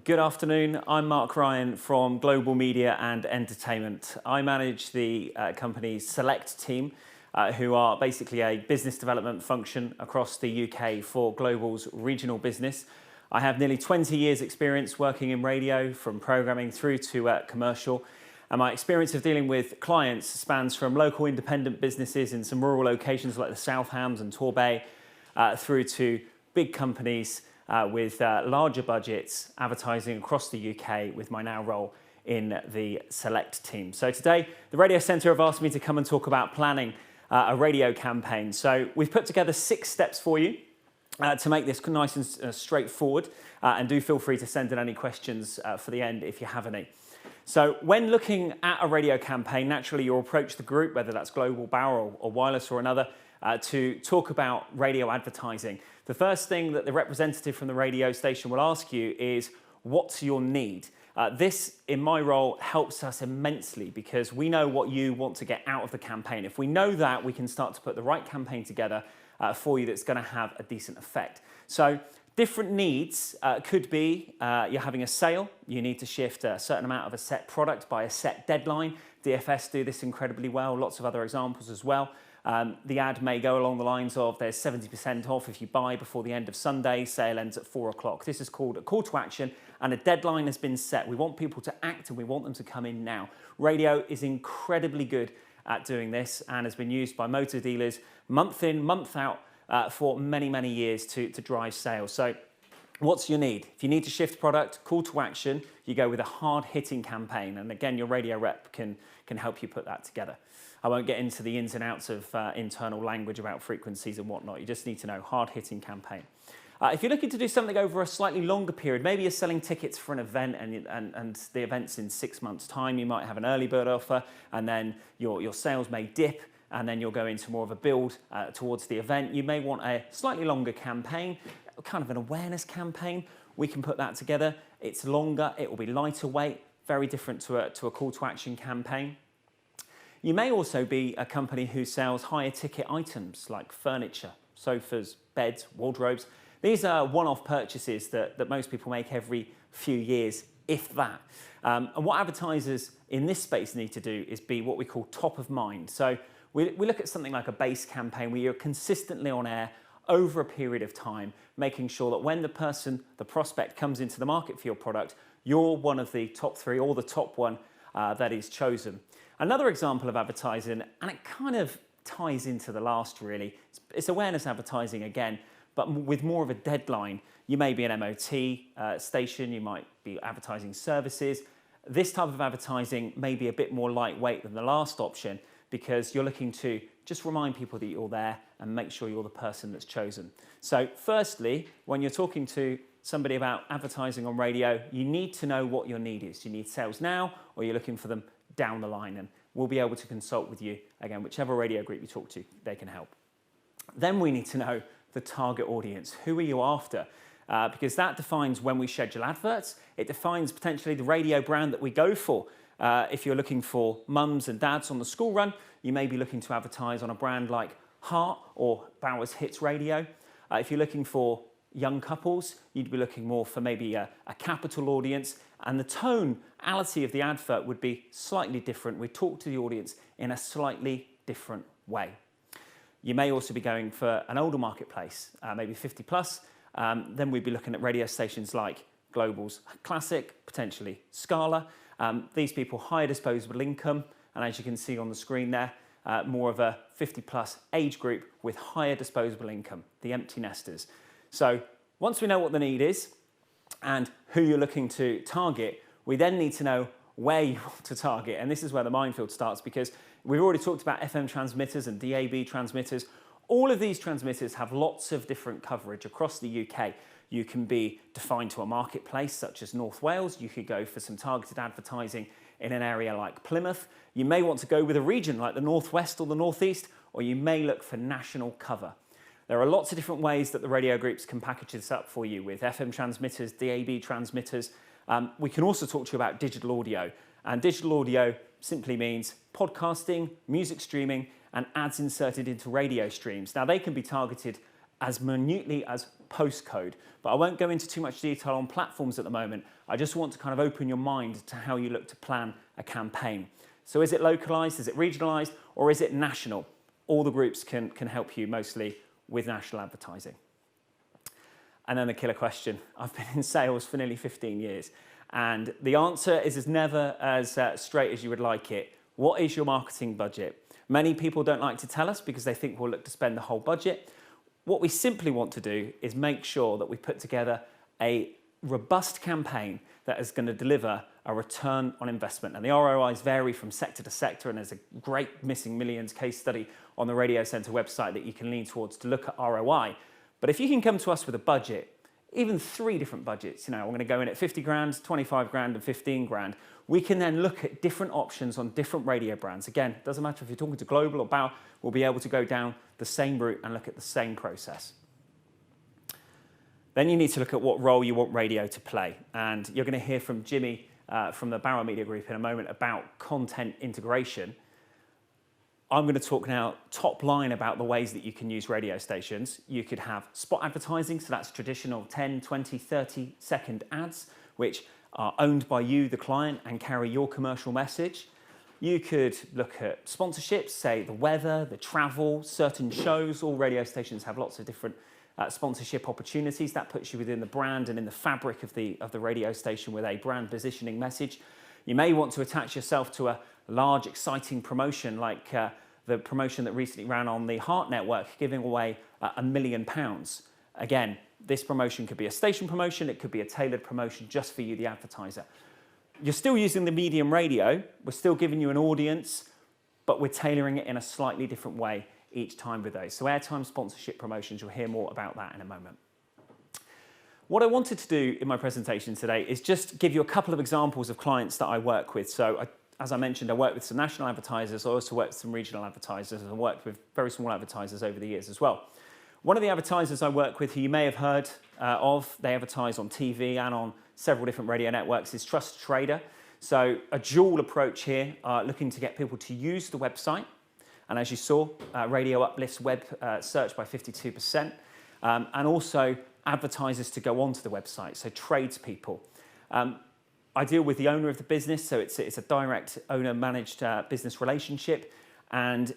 Good afternoon, I'm Mark Ryan from Global Media and Entertainment. I manage the company's Select team, who are basically a business development function across the UK for Global's regional business. I have nearly 20 years experience working in radio, from programming through to commercial, and my experience of dealing with clients spans from local independent businesses in some rural locations like the South Hams and Torbay, through to big companies with larger budgets advertising across the UK with my now role in the Select team. So today, the Radiocentre have asked me to come and talk about planning a radio campaign. So we've put together 6 steps for you to make this nice and straightforward, and do feel free to send in any questions for the end if you have any. So when looking at a radio campaign, naturally you'll approach the group, whether that's Global, Bauer or Wireless or another, to talk about radio advertising. The first thing that the representative from the radio station will ask you is, what's your need? This, in my role, helps us immensely because we know what you want to get out of the campaign. If we know that, we can start to put the right campaign together for you that's going to have a decent effect. So different needs could be you're having a sale, you need to shift a certain amount of a set product by a set deadline. DFS do this incredibly well, lots of other examples as well. The ad may go along the lines of there's 70% off if you buy before the end of Sunday, sale ends at 4 o'clock. This is called a call to action and a deadline has been set. We want people to act and we want them to come in now. Radio is incredibly good at doing this and has been used by motor dealers month in, month out for many, many years to drive sales. So what's your need? If you need to shift product, call to action, you go with a hard-hitting campaign. And again, your radio rep can help you put that together. I won't get into the ins and outs of internal language about frequencies and whatnot. You just need to know hard-hitting campaign. If you're looking to do something over a slightly longer period, maybe you're selling tickets for an event and the event's in 6 months' time, you might have an early bird offer and then your sales may dip and then you'll go into more of a build towards the event. You may want a slightly longer campaign, kind of an awareness campaign. We can put that together. It's longer, it will be lighter weight, very different to a call to action campaign. You may also be a company who sells higher ticket items like furniture, sofas, beds, wardrobes. These are one-off purchases that most people make every few years, if that. And what advertisers in this space need to do is be what we call top of mind. So we look at something like a base campaign where you're consistently on air over a period of time, making sure that when the prospect comes into the market for your product, you're one of the top 3 or the top one that is chosen. Another example of advertising, and it kind of ties into the last really, it's awareness advertising again, but with more of a deadline. You may be an MOT station, you might be advertising services. This type of advertising may be a bit more lightweight than the last option because you're looking to just remind people that you're there and make sure you're the person that's chosen. So firstly, when you're talking to somebody about advertising on radio, you need to know what your need is. You need sales now or you're looking for them down the line, and we'll be able to consult with you. Again, whichever radio group you talk to, they can help. Then we need to know the target audience. Who are you after? Because that defines when we schedule adverts. It defines potentially the radio brand that we go for. If you're looking for mums and dads on the school run, you may be looking to advertise on a brand like Heart or Bowers Hits Radio. If you're looking for young couples, you'd be looking more for maybe a capital audience, and the tonality of the advert would be slightly different. We talk to the audience in a slightly different way. You may also be going for an older marketplace, maybe 50 plus. Then we'd be looking at radio stations like Global's Classic, potentially Scala. These people, higher disposable income, and as you can see on the screen there, more of a 50 plus age group with higher disposable income, the empty nesters. So once we know what the need is and who you're looking to target, we then need to know where you want to target. And this is where the minefield starts, because we've already talked about FM transmitters and DAB transmitters. All of these transmitters have lots of different coverage across the UK. You can be defined to a marketplace such as North Wales. You could go for some targeted advertising in an area like Plymouth. You may want to go with a region like the Northwest or the Northeast, or you may look for national cover. There are lots of different ways that the radio groups can package this up for you with FM transmitters, DAB transmitters. We can also talk to you about digital audio. And digital audio simply means podcasting, music streaming, and ads inserted into radio streams. Now, they can be targeted as minutely as postcode, but I won't go into too much detail on platforms at the moment. I just want to kind of open your mind to how you look to plan a campaign. So is it localized, is it regionalized, or is it national? All the groups can help you mostly with national advertising. And then the killer question. I've been in sales for nearly 15 years, and the answer is never as straight as you would like it. What is your marketing budget? Many people don't like to tell us because they think we'll look to spend the whole budget. What we simply want to do is make sure that we put together a robust campaign that is going to deliver a return on investment. And the ROIs vary from sector to sector, and there's a great Missing Millions case study on the Radiocentre website that you can lean towards to look at ROI. But if you can come to us with a budget, even 3 different budgets, I'm going to go in at 50 grand, 25 grand and 15 grand, we can then look at different options on different radio brands. Again, it doesn't matter if you're talking to Global or Bauer, we'll be able to go down the same route and look at the same process. Then you need to look at what role you want radio to play. And you're going to hear from Jimmy from the Bauer Media Group in a moment about content integration. I'm going to talk now top line about the ways that you can use radio stations. You could have spot advertising, so that's traditional 10, 20, 30 second ads, which are owned by you, the client, and carry your commercial message. You could look at sponsorships, say the weather, the travel, certain shows. All radio stations have lots of different sponsorship opportunities. That puts you within the brand and in the fabric of the radio station with a brand positioning message. You may want to attach yourself to a large, exciting promotion like the promotion that recently ran on the Heart Network, giving away £1 million. Again, this promotion could be a station promotion, it could be a tailored promotion just for you, the advertiser. You're still using the medium radio, we're still giving you an audience, but we're tailoring it in a slightly different way each time with those. So airtime sponsorship promotions, you'll hear more about that in a moment. What I wanted to do in my presentation today is just give you a couple of examples of clients that I work with. So as I mentioned, I work with some national advertisers, I also work with some regional advertisers, and I worked with very small advertisers over the years as well. One of the advertisers I work with, who you may have heard of, they advertise on TV and on several different radio networks, is Trust Trader. So a dual approach here, looking to get people to use the website. And as you saw, radio uplifts web search by 52%. And also advertisers to go onto the website, so tradespeople. I deal with the owner of the business, so it's a direct owner-managed business relationship. And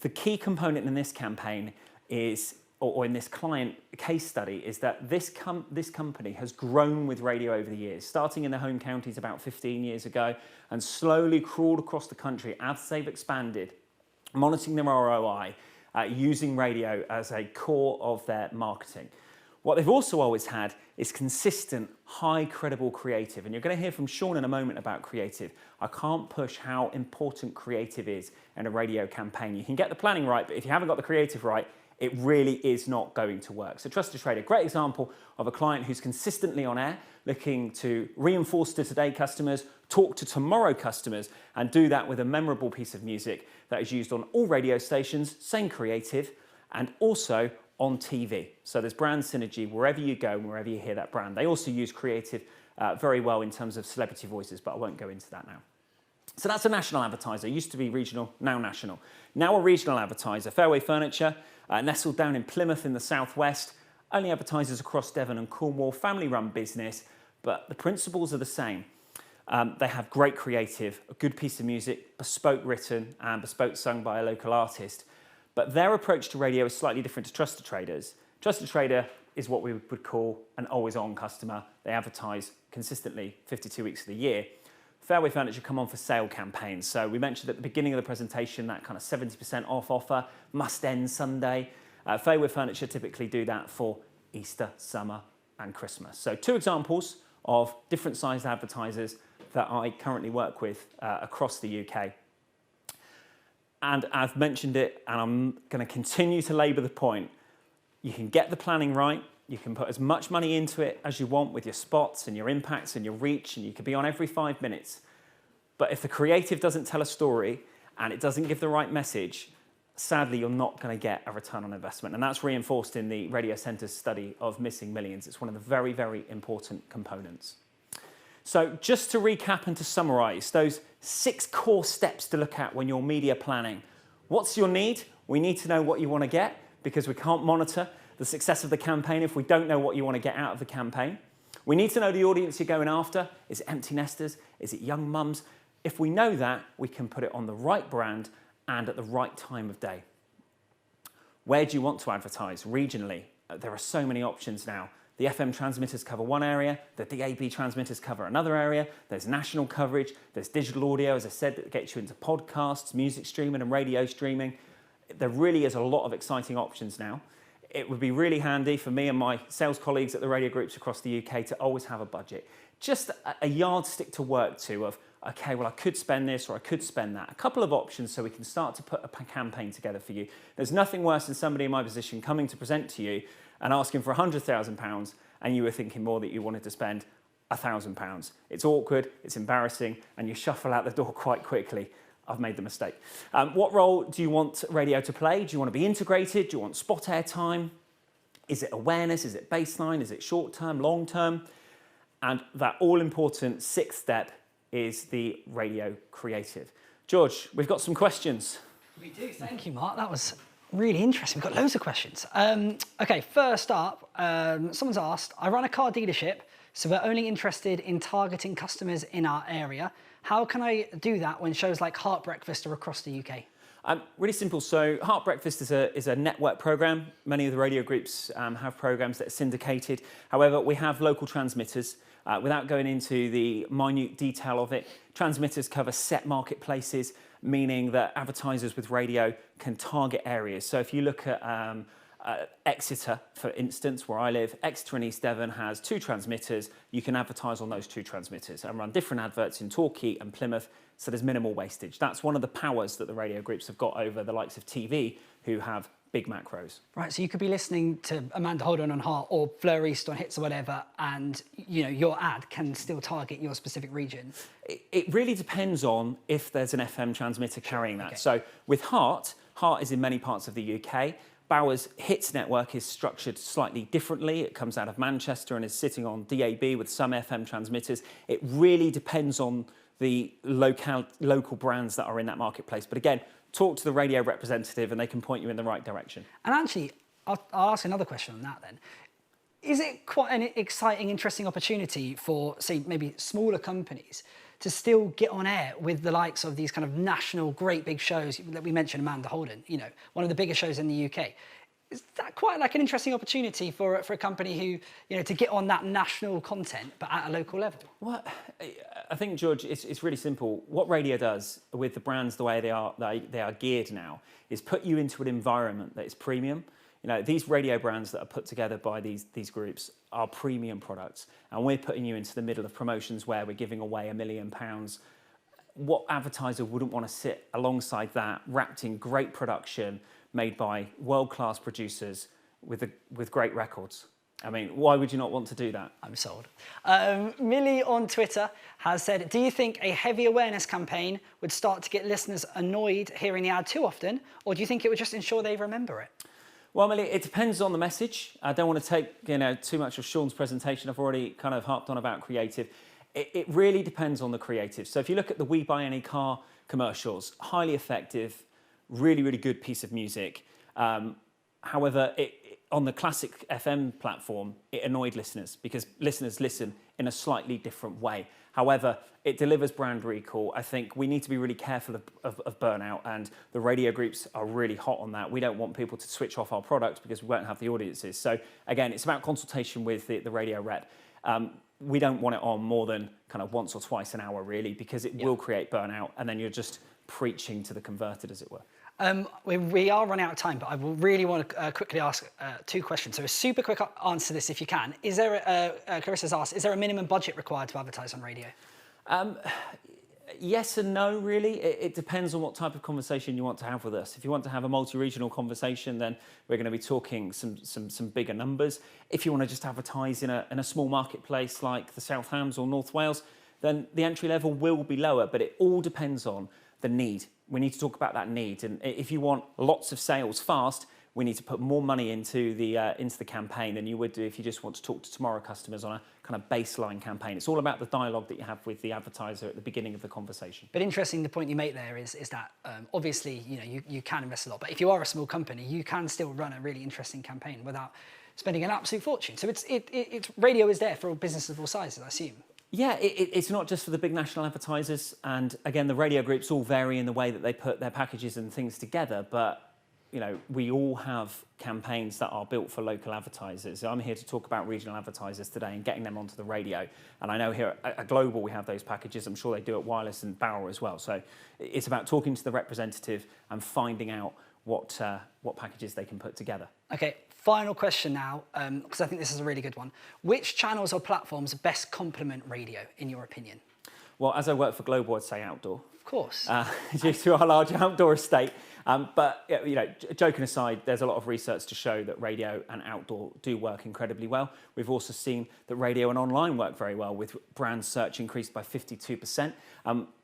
the key component in this campaign is, or in this client case study, is that this company has grown with radio over the years, starting in the home counties about 15 years ago and slowly crawled across the country as they've expanded, monitoring their ROI, using radio as a core of their marketing. What they've also always had is consistent, high credible creative. And you're going to hear from Sean in a moment about creative. I can't push how important creative is in a radio campaign. You can get the planning right, but if you haven't got the creative right, it really is not going to work. So Trusted Trader, great example of a client who's consistently on air, looking to reinforce to today customers, talk to tomorrow customers, and do that with a memorable piece of music that is used on all radio stations, same creative, and also on TV. So there's brand synergy wherever you go and wherever you hear that brand. They also use creative very well in terms of celebrity voices, but I won't go into that now. So that's a national advertiser, used to be regional, now national. Now a regional advertiser, Fairway Furniture, nestled down in Plymouth in the southwest, only advertises across Devon and Cornwall, family-run business, but the principles are the same. They have great creative, a good piece of music, bespoke written and bespoke sung by a local artist. But their approach to radio is slightly different to Trusted Traders. Trusted Trader is what we would call an always-on customer. They advertise consistently 52 weeks of the year. Fairway Furniture come on for sale campaigns. So we mentioned at the beginning of the presentation that kind of 70% off offer, must end Sunday. Fairway Furniture typically do that for Easter, summer and Christmas. So two examples of different sized advertisers that I currently work with across the UK. And I've mentioned it, and I'm going to continue to labour the point. You can get the planning right. You can put as much money into it as you want with your spots and your impacts and your reach, and you could be on every 5 minutes. But if the creative doesn't tell a story and it doesn't give the right message, sadly, you're not going to get a return on investment. And that's reinforced in the Radiocentre's study of missing millions. It's one of the very, very important components. So just to recap and to summarise, those 6 core steps to look at when you're media planning. What's your need? We need to know what you want to get, because we can't monitor the success of the campaign if we don't know what you want to get out of the campaign. We need to know the audience you're going after. Is it empty nesters? Is it young mums? If we know that, we can put it on the right brand and at the right time of day. Where do you want to advertise regionally? There are so many options now. The FM transmitters cover one area, the DAB transmitters cover another area, there's national coverage, there's digital audio, as I said, that gets you into podcasts, music streaming and radio streaming. There really is a lot of exciting options now. It would be really handy for me and my sales colleagues at the radio groups across the UK to always have a budget. Just a yardstick to work to of, okay, well, I could spend this or I could spend that. A couple of options so we can start to put a campaign together for you. There's nothing worse than somebody in my position coming to present to you and asking for £100,000 and you were thinking more that you wanted to spend £1,000. It's awkward, it's embarrassing, and you shuffle out the door quite quickly. I've made the mistake. What role do you want radio to play? Do you want to be integrated? Do you want spot airtime? Is it awareness? Is it baseline? Is it short term, long term? And that all important 6th step is the radio creative. George, we've got some questions. We do, thank you, Mark. That was really interesting. We've got loads of questions. Okay, first up, someone's asked, I run a car dealership, so we're only interested in targeting customers in our area. How can I do that when shows like Heart Breakfast are across the UK? Really simple. So Heart Breakfast is a network programme. Many of the radio groups have programmes that are syndicated. However, we have local transmitters Without going into the minute detail of it, transmitters cover set marketplaces, meaning that advertisers with radio can target areas. So if you look at Exeter, for instance, where I live, Exeter and East Devon has 2 transmitters. You can advertise on those 2 transmitters and run different adverts in Torquay and Plymouth, so there's minimal wastage. That's one of the powers that the radio groups have got over the likes of TV, who have big macros. Right, so you could be listening to Amanda Holden on Heart or Fleur East on Hits or whatever, and your ad can still target your specific region. It really depends on if there's an FM transmitter carrying that. Okay. So with Heart is in many parts of the UK. Bauer's Hits network is structured slightly differently. It comes out of Manchester and is sitting on DAB with some FM transmitters. It really depends on the local brands that are in that marketplace. But again, talk to the radio representative and they can point you in the right direction. And actually, I'll ask another question on that then. Is it quite an exciting, interesting opportunity for, say, maybe smaller companies to still get on air with the likes of these kind of national great big shows that we mentioned, Amanda Holden, one of the biggest shows in the UK? Is that quite like an interesting opportunity for a company who, to get on that national content, but at a local level? Well, I think, George, it's really simple. What radio does with the brands the way they are geared now is put you into an environment that is premium. These radio brands that are put together by these groups are premium products, and we're putting you into the middle of promotions where we're giving away £1 million. What advertiser wouldn't want to sit alongside that, wrapped in great production, made by world-class producers with great records? I mean, why would you not want to do that? I'm sold. Millie on Twitter has said, do you think a heavy awareness campaign would start to get listeners annoyed hearing the ad too often, or do you think it would just ensure they remember it? Well, Millie, it depends on the message. I don't want to take too much of Sean's presentation. I've already kind of harped on about creative. It really depends on the creative. So if you look at the We Buy Any Car commercials, highly effective, really, really good piece of music. However, on the classic FM platform, it annoyed listeners because listeners listen in a slightly different way. However, it delivers brand recall. I think we need to be really careful of burnout, and the radio groups are really hot on that. We don't want people to switch off our product because we won't have the audiences. So again, it's about consultation with the radio rep. We don't want it on more than kind of once or twice an hour, really, because it will create burnout, and then you're just preaching to the converted, as it were. We are running out of time, but I will really want to quickly ask 2 questions. So a super quick answer to this if you can. Is there, Clarissa's asked, is there a minimum budget required to advertise on radio? Yes and no, really. It depends on what type of conversation you want to have with us. If you want to have a multi-regional conversation, then we're going to be talking some bigger numbers. If you want to just advertise in a small marketplace like the South Hams or North Wales, then the entry level will be lower, but it all depends on the need. We need to talk about that need, and if you want lots of sales fast, we need to put more money into the campaign than you would do if you just want to talk to tomorrow customers on a kind of baseline campaign. It's all about the dialogue that you have with the advertiser at the beginning of the conversation. But interesting, the point you make there is that obviously you can invest a lot, but if you are a small company, you can still run a really interesting campaign without spending an absolute fortune. So it's radio is there for all businesses of all sizes, I assume. Yeah, it's not just for the big national advertisers, and again, the radio groups all vary in the way that they put their packages and things together, but we all have campaigns that are built for local advertisers. I'm here to talk about regional advertisers today and getting them onto the radio, and I know here at Global we have those packages. I'm sure they do at Wireless and Bauer as well. So it's about talking to the representative and finding out what packages they can put together. Okay. Final question now, because I think this is a really good one. Which channels or platforms best complement radio, in your opinion? Well, as I work for Global, I'd say outdoor. Of course. Due to our large outdoor estate. But joking aside, there's a lot of research to show that radio and outdoor do work incredibly well. We've also seen that radio and online work very well, with brand search increased by 52%.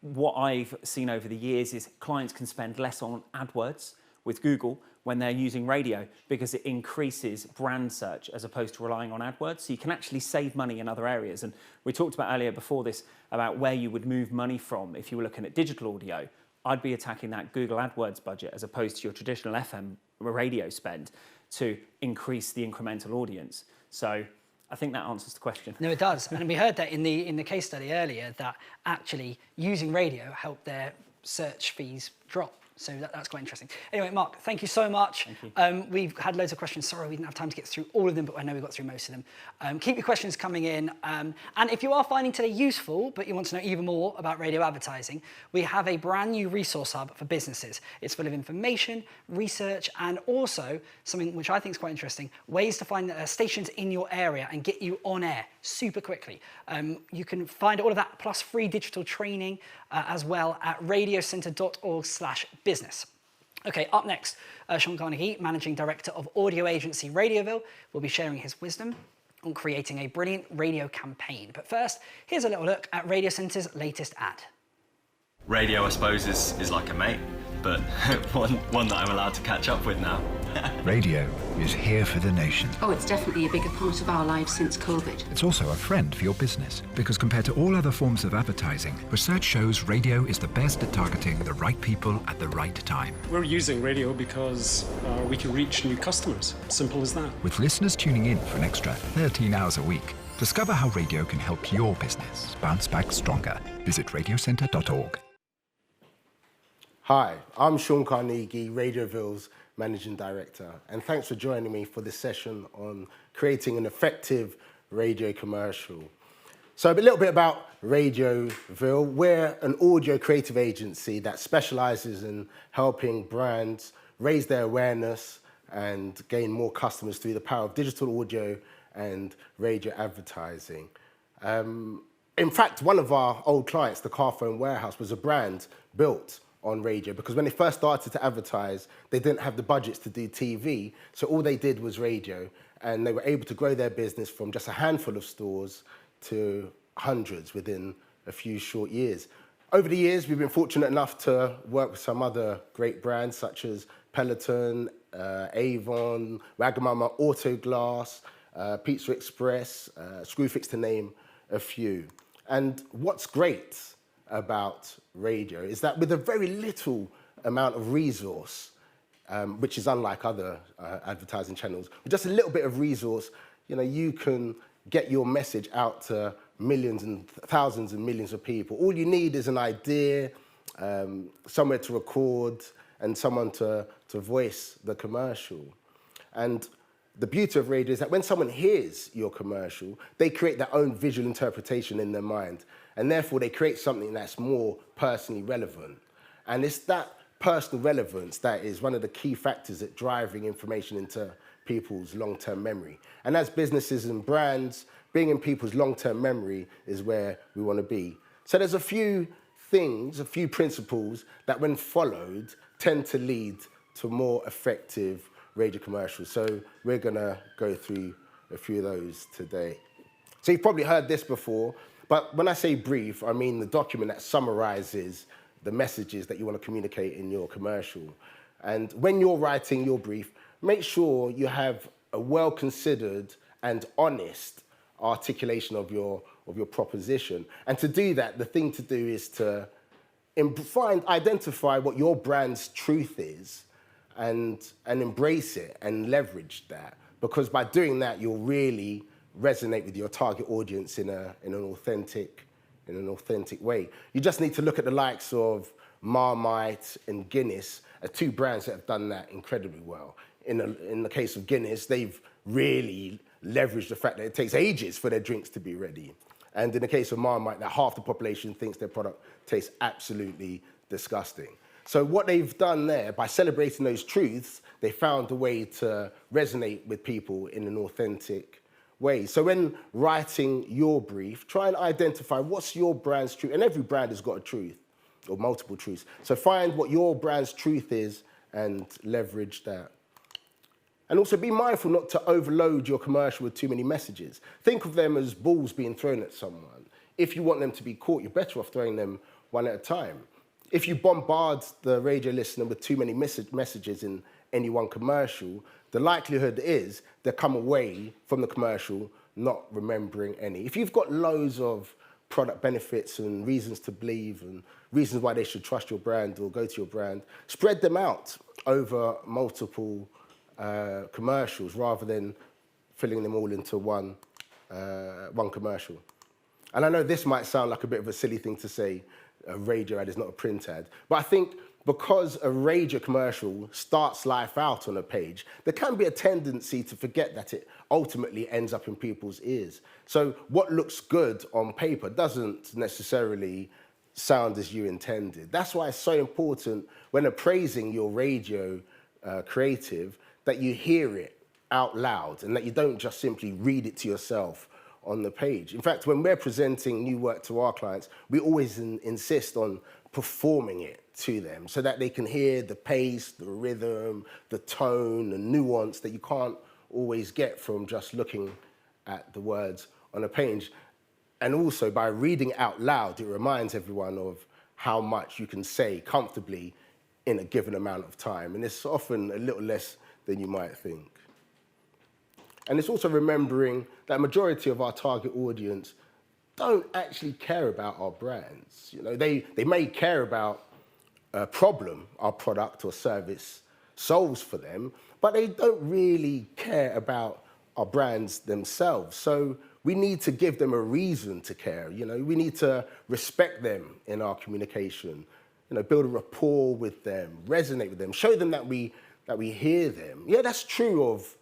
What I've seen over the years is clients can spend less on AdWords with Google when they're using radio, because it increases brand search as opposed to relying on AdWords. So you can actually save money in other areas. And we talked about earlier before this about where you would move money from if you were looking at digital audio. I'd be attacking that Google AdWords budget as opposed to your traditional FM radio spend to increase the incremental audience. So I think that answers the question. No, it does. And we heard that in the case study earlier, that actually using radio helped their search fees drop. So that's quite interesting. Anyway, Mark, thank you so much. Thank you. We've had loads of questions. Sorry, we didn't have time to get through all of them, but I know we got through most of them. Keep your questions coming in. And if you are finding today useful, but you want to know even more about radio advertising, we have a brand new resource hub for businesses. It's full of information, research, and also something which I think is quite interesting, ways to find stations in your area and get you on air super quickly. You can find all of that plus free digital training as well at radiocentre.org/business. Okay, up next, Sean Carnegie, Managing Director of audio agency Radioville, will be sharing his wisdom on creating a brilliant radio campaign. But first, here's a little look at Radiocentre's latest ad. Radio, I suppose, is like a mate, but one that I'm allowed to catch up with now. Radio is here for the nation. Oh, it's definitely a bigger part of our lives since COVID. It's also a friend for your business, because compared to all other forms of advertising, research shows radio is the best at targeting the right people at the right time. We're using radio because we can reach new customers. Simple as that. With listeners tuning in for an extra 13 hours a week, discover how radio can help your business bounce back stronger. Visit radiocentre.org. Hi, I'm Sean Carnegie, Radioville's Managing Director, and thanks for joining me for this session on creating an effective radio commercial. So a little bit about Radioville. We're an audio creative agency that specialises in helping brands raise their awareness and gain more customers through the power of digital audio and radio advertising. In fact, one of our old clients, the Car Phone Warehouse, was a brand built on radio, because when they first started to advertise, they didn't have the budgets to do TV, so all they did was radio, and they were able to grow their business from just a handful of stores to hundreds within a few short years. Over the years, we've been fortunate enough to work with some other great brands such as Peloton, Avon, Wagamama Autoglass, Pizza Express, Screwfix, to name a few. And what's great about radio is that with a very little amount of resource, which is unlike other advertising channels, with just a little bit of resource, you can get your message out to millions and thousands and millions of people. All you need is an idea, somewhere to record, and someone to voice the commercial. And the beauty of radio is that when someone hears your commercial, they create their own visual interpretation in their mind, and therefore they create something that's more personally relevant. And it's that personal relevance that is one of the key factors at driving information into people's long-term memory. And as businesses and brands, being in people's long-term memory is where we want to be. So there's a few things, a few principles that when followed tend to lead to more effective radio commercials. So we're going to go through a few of those today. So you've probably heard this before, but when I say brief, I mean the document that summarizes the messages that you want to communicate in your commercial. And when you're writing your brief, make sure you have a well-considered and honest articulation of your proposition. And to do that, the thing to do is to identify what your brand's truth is and embrace it and leverage that. Because by doing that, you'll really resonate with your target audience in an authentic way. You just need to look at the likes of Marmite and Guinness as two brands that have done that incredibly well. In the case of Guinness, they've really leveraged the fact that it takes ages for their drinks to be ready. And in the case of Marmite, that half the population thinks their product tastes absolutely disgusting. So what they've done there, by celebrating those truths, they found a way to resonate with people in an authentic way. So when writing your brief, try and identify what's your brand's truth. And every brand has got a truth, or multiple truths. So find what your brand's truth is and leverage that. And also be mindful not to overload your commercial with too many messages. Think of them as balls being thrown at someone. If you want them to be caught, you're better off throwing them one at a time. If you bombard the radio listener with too many messages in any one commercial, the likelihood is they'll come away from the commercial not remembering any. If you've got loads of product benefits and reasons to believe and reasons why they should trust your brand or go to your brand, spread them out over multiple commercials rather than filling them all into one commercial. And I know this might sound like a bit of a silly thing to say, a radio ad is not a print ad, but I think because a radio commercial starts life out on a page, there can be a tendency to forget that it ultimately ends up in people's ears. So what looks good on paper doesn't necessarily sound as you intended. That's why it's so important when appraising your radio creative that you hear it out loud and that you don't just simply read it to yourself on the page. In fact, when we're presenting new work to our clients, we always insist on performing it to them so that they can hear the pace, the rhythm, the tone, the nuance that you can't always get from just looking at the words on a page. And also by reading out loud, it reminds everyone of how much you can say comfortably in a given amount of time. And it's often a little less than you might think. And it's also remembering that a majority of our target audience don't actually care about our brands. You know, they may care about a problem our product or service solves for them, but they don't really care about our brands themselves. So we need to give them a reason to care. You know, we need to respect them in our communication, you know, build a rapport with them, resonate with them, show them that we hear them. Yeah, that's true of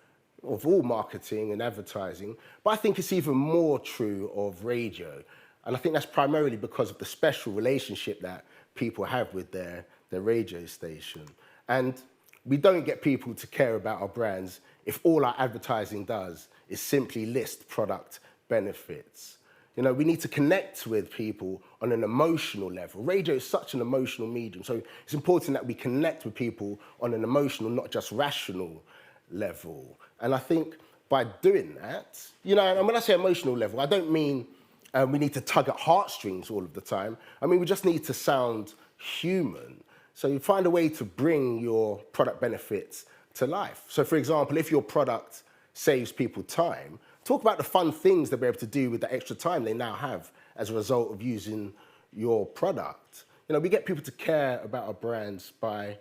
all marketing and advertising, but I think it's even more true of radio. And I think that's primarily because of the special relationship that people have with their radio station. And we don't get people to care about our brands if all our advertising does is simply list product benefits. You know, we need to connect with people on an emotional level. Radio is such an emotional medium, so it's important that we connect with people on an emotional, not just rational level. And I think by doing that, you know, and when I say emotional level, I don't mean we need to tug at heartstrings all of the time. I mean, we just need to sound human. So you find a way to bring your product benefits to life. So for example, if your product saves people time, talk about the fun things they'll be able to do with the extra time they now have as a result of using your product. You know, we get people to care about our brands by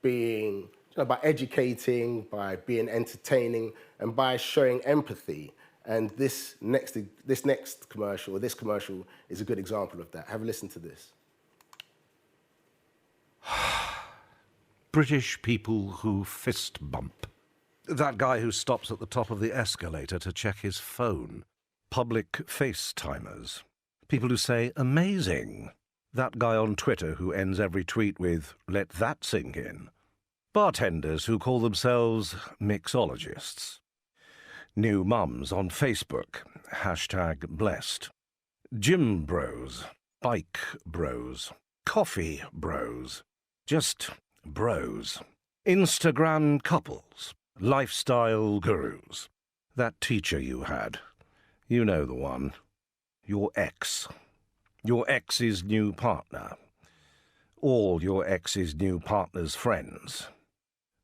being, by educating, by being entertaining, and by showing empathy. And this next commercial, or this commercial, is a good example of that. Have a listen to this. British people who fist bump. That guy who stops at the top of the escalator to check his phone. Public FaceTimers. People who say, amazing. That guy on Twitter who ends every tweet with, let that sink in. Bartenders who call themselves mixologists. New mums on Facebook, #blessed. Gym bros, bike bros, coffee bros, just bros. Instagram couples, lifestyle gurus. That teacher you had, you know the one. Your ex. Your ex's new partner. All your ex's new partner's friends.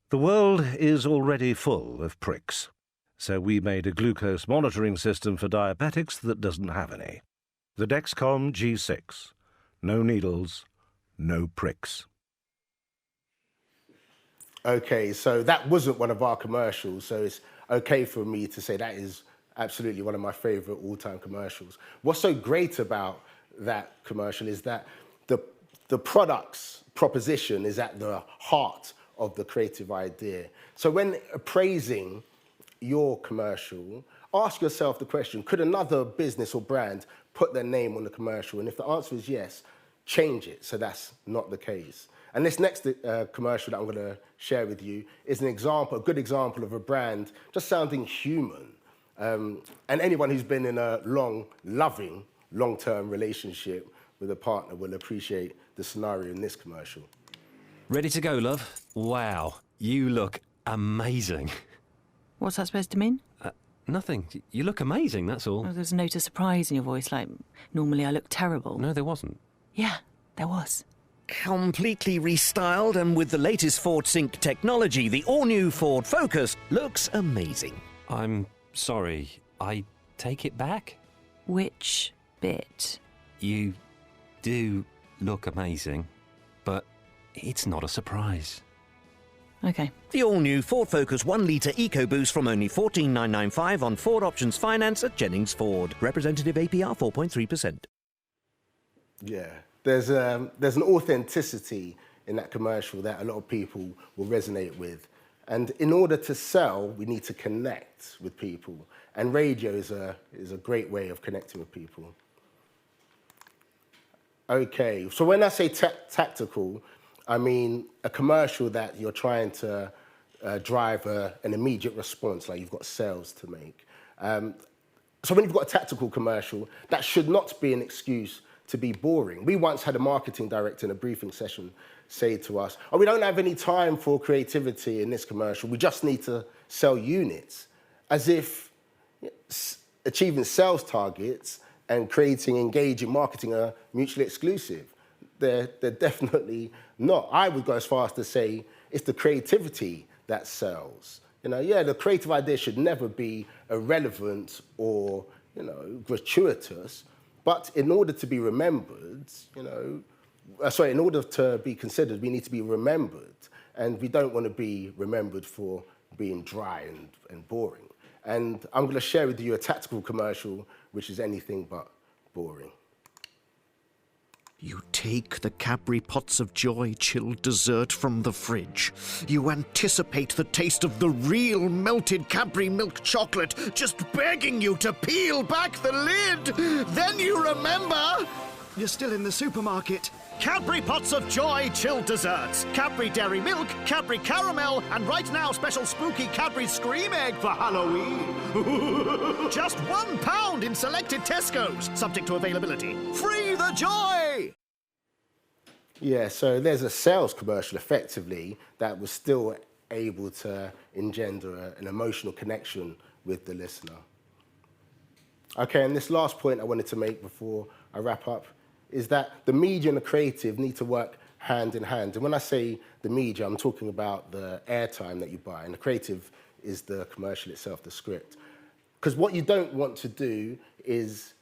The world is already full of pricks, so we made a glucose monitoring system for diabetics that doesn't have any. The Dexcom G6. No needles, no pricks. Okay, so that wasn't one of our commercials, so it's okay for me to say that is absolutely one of my favourite all-time commercials. What's so great about that commercial is that the product's proposition is at the heart of the creative idea. So when appraising your commercial, ask yourself the question, could another business or brand put their name on the commercial? And if the answer is yes, change it so that's not the case. And this next commercial that I'm going to share with you is an example, a good example of a brand just sounding human. And anyone who's been in a loving, long-term relationship with a partner will appreciate the scenario in this commercial. Ready to go, love? Wow, you look amazing. What's that supposed to mean? Nothing. You look amazing, that's all. Oh, there's a note of surprise in your voice, like, normally I look terrible. No, there wasn't. Yeah, there was. Completely restyled and with the latest Ford Sync technology, the all-new Ford Focus looks amazing. I'm sorry, I take it back? Which bit? You do look amazing, but it's not a surprise. Okay. The all-new Ford Focus 1-litre EcoBoost from only $14,995 on Ford Options Finance at Jennings Ford. Representative APR 4.3%. Yeah, there's an authenticity in that commercial that a lot of people will resonate with. And in order to sell, we need to connect with people. And radio is a great way of connecting with people. Okay, so when I say tactical, I mean a commercial that you're trying to drive an immediate response, like you've got sales to make. So when you've got a tactical commercial, that should not be an excuse to be boring. We once had a marketing director in a briefing session say to us, oh, we don't have any time for creativity in this commercial, we just need to sell units. As if achieving sales targets and creating engaging marketing are mutually exclusive. They're definitely not. I would go as far as to say it's the creativity that sells. You know, yeah, the creative idea should never be irrelevant or, you know, gratuitous, but in order to be remembered, you know, in order to be considered, we need to be remembered, and we don't want to be remembered for being dry and boring. And I'm going to share with you a tactical commercial which is anything but boring. You take the Cadbury Pots of Joy chilled dessert from the fridge. You anticipate the taste of the real melted Cadbury milk chocolate, just begging you to peel back the lid. Then you remember... You're still in the supermarket. Cadbury Pots of Joy chilled desserts. Cadbury Dairy Milk, Cadbury Caramel, and right now special spooky Cadbury Scream Egg for Halloween. Just £1 in selected Tesco's, subject to availability. Free the joy! Yeah, so there's a sales commercial, effectively, that was still able to engender an emotional connection with the listener. Okay, and this last point I wanted to make before I wrap up is that the media and the creative need to work hand in hand. And when I say the media, I'm talking about the airtime that you buy, and the creative is the commercial itself, the script. Because what you don't want to do is,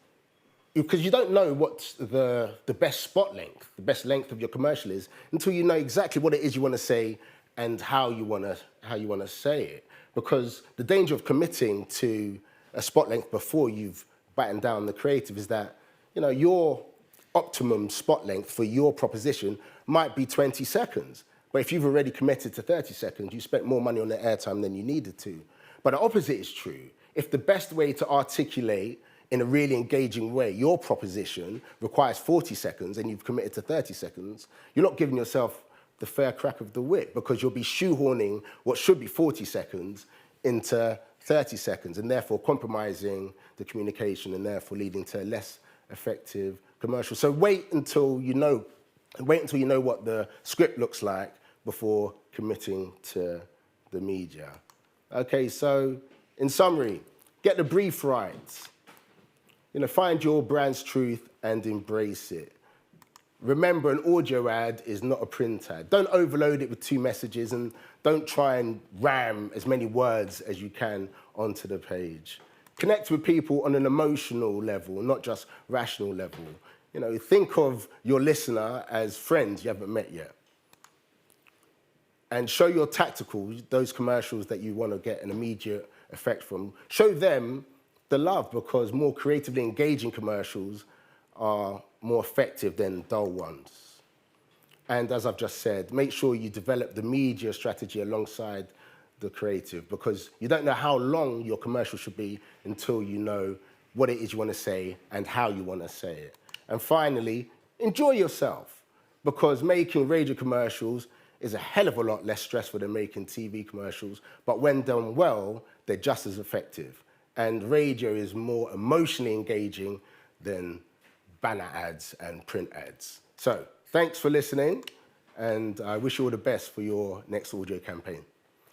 because you don't know what the best spot length, the best length of your commercial is, until you know exactly what it is you want to say and how you want to say it. Because the danger of committing to a spot length before you've battened down the creative is that, you know, your optimum spot length for your proposition might be 20 seconds. But if you've already committed to 30 seconds, you spent more money on the airtime than you needed to. But the opposite is true. If the best way to articulate in a really engaging way your proposition requires 40 seconds and you've committed to 30 seconds, you're not giving yourself the fair crack of the whip, because you'll be shoehorning what should be 40 seconds into 30 seconds, and therefore compromising the communication and therefore leading to a less effective commercial. So wait until you know what the script looks like before committing to the media. Okay, so in summary, get the brief right. You know, find your brand's truth and embrace it. Remember, an audio ad is not a print ad. Don't overload it with 2 messages, and don't try and ram as many words as you can onto the page. Connect with people on an emotional level, not just rational level. You know, think of your listener as friends you haven't met yet. And show your tactical, those commercials that you want to get an immediate effect from. Show them the love, because more creatively engaging commercials are more effective than dull ones. And as I've just said, make sure you develop the media strategy alongside the creative, because you don't know how long your commercial should be until you know what it is you want to say and how you want to say it. And finally, enjoy yourself, because making radio commercials is a hell of a lot less stressful than making TV commercials, but when done well, they're just as effective. And radio is more emotionally engaging than banner ads and print ads. So thanks for listening, and I wish you all the best for your next audio campaign.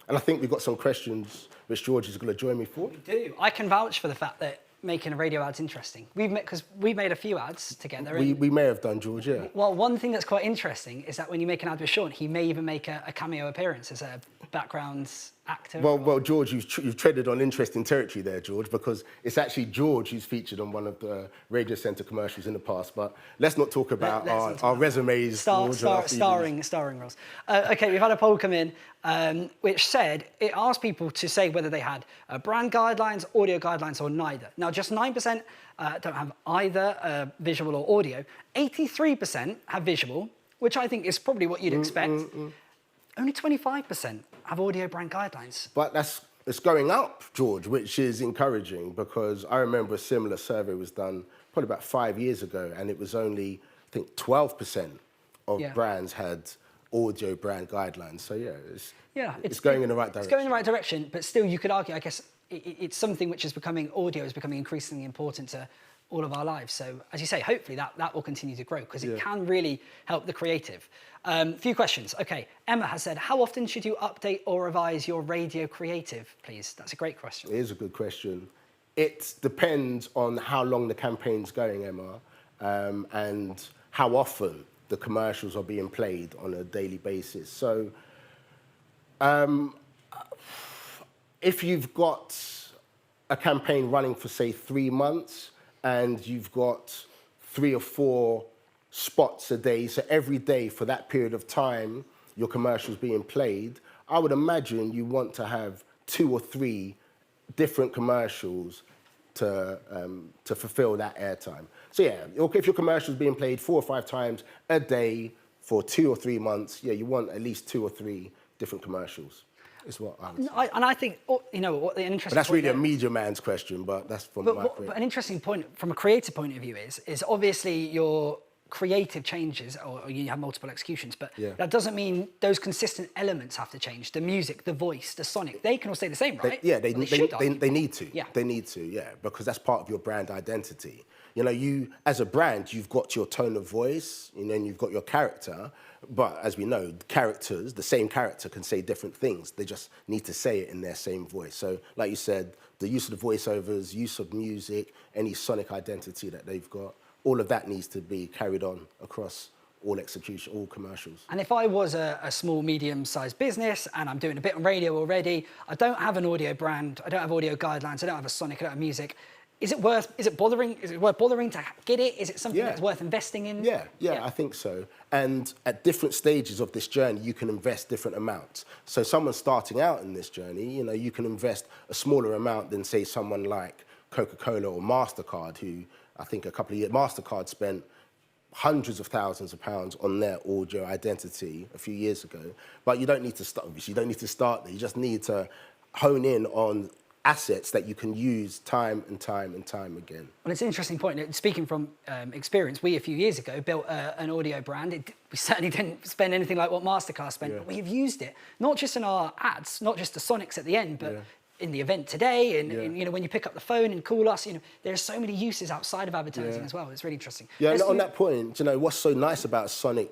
And I think we've got some questions which George is going to join me for. We do. I can vouch for the fact that making a radio ad's interesting. Because we made a few ads together. We may have done, George, yeah. Well, one thing that's quite interesting is that when you make an ad with Sean, he may even make a cameo appearance as a background actor. Well, George, you've treaded on interesting territory there, George, because it's actually George who's featured on one of the Radiocentre commercials in the past. But let's not talk about our resumes. Starring roles. Okay, we've had a poll come in which said, it asked people to say whether they had brand guidelines, audio guidelines, or neither. Now, just 9% don't have either visual or audio. 83% have visual, which I think is probably what you'd expect, only 25% have audio brand guidelines. But it's going up, George, which is encouraging, because I remember a similar survey was done probably about 5 years ago, and it was only, I think, 12% of brands had audio brand guidelines. So it's going in the right direction. It's going in the right direction, but still you could argue, I guess, it's something which is audio is becoming increasingly important to all of our lives. So as you say, hopefully that will continue to grow, because it can really help the creative. Few questions. Okay, Emma has said, how often should you update or revise your radio creative, please? That's a great question. It is a good question. It depends on how long the campaign's going, Emma, and how often the commercials are being played on a daily basis. So if you've got a campaign running for, say, 3 months, and you've got 3 or 4 spots a day, so every day for that period of time, your commercial's being played, I would imagine you want to have 2 or 3 different commercials to fulfill that airtime. So if your commercial's being played 4 or 5 times a day for 2 or 3 months, you want at least 2 or 3 different commercials. Is what I would say. And I think, what an interesting. But that's really a media man's question, but that's from my point. But an interesting point from a creative point of view is obviously your creative changes, or you have multiple executions, but that doesn't mean those consistent elements have to change. The music, the voice, the sonic, they can all stay the same, right? They need to. Yeah. They need to, because that's part of your brand identity. You, as a brand, you've got your tone of voice, and you've got your character. But as we know, the same character can say different things. They just need to say it in their same voice. So, like you said, the use of the voiceovers, use of music, any sonic identity that they've got, all of that needs to be carried on across all execution, all commercials. And if I was a small, medium-sized business and I'm doing a bit on radio already, I don't have an audio brand, I don't have audio guidelines, I don't have a sonic, I don't have music. Is it worth bothering to get it? Is it something that's worth investing in? Yeah, I think so. And at different stages of this journey, you can invest different amounts. So someone starting out in this journey, you can invest a smaller amount than, say, someone like Coca-Cola or MasterCard, who I think a couple of years, MasterCard spent hundreds of thousands of pounds on their audio identity a few years ago. But you don't need to start, obviously, you don't need to start there. You just need to hone in on assets that you can use time and time and time again. Well, it's an interesting point. Speaking from experience, we a few years ago built an audio brand. We certainly didn't spend anything like what MasterCard spent, but we've used it, not just in our ads, not just the sonics at the end, but in the event today, and when you pick up the phone and call us, there's so many uses outside of advertising as well. It's really interesting. Yeah, and on that point, what's so nice about sonic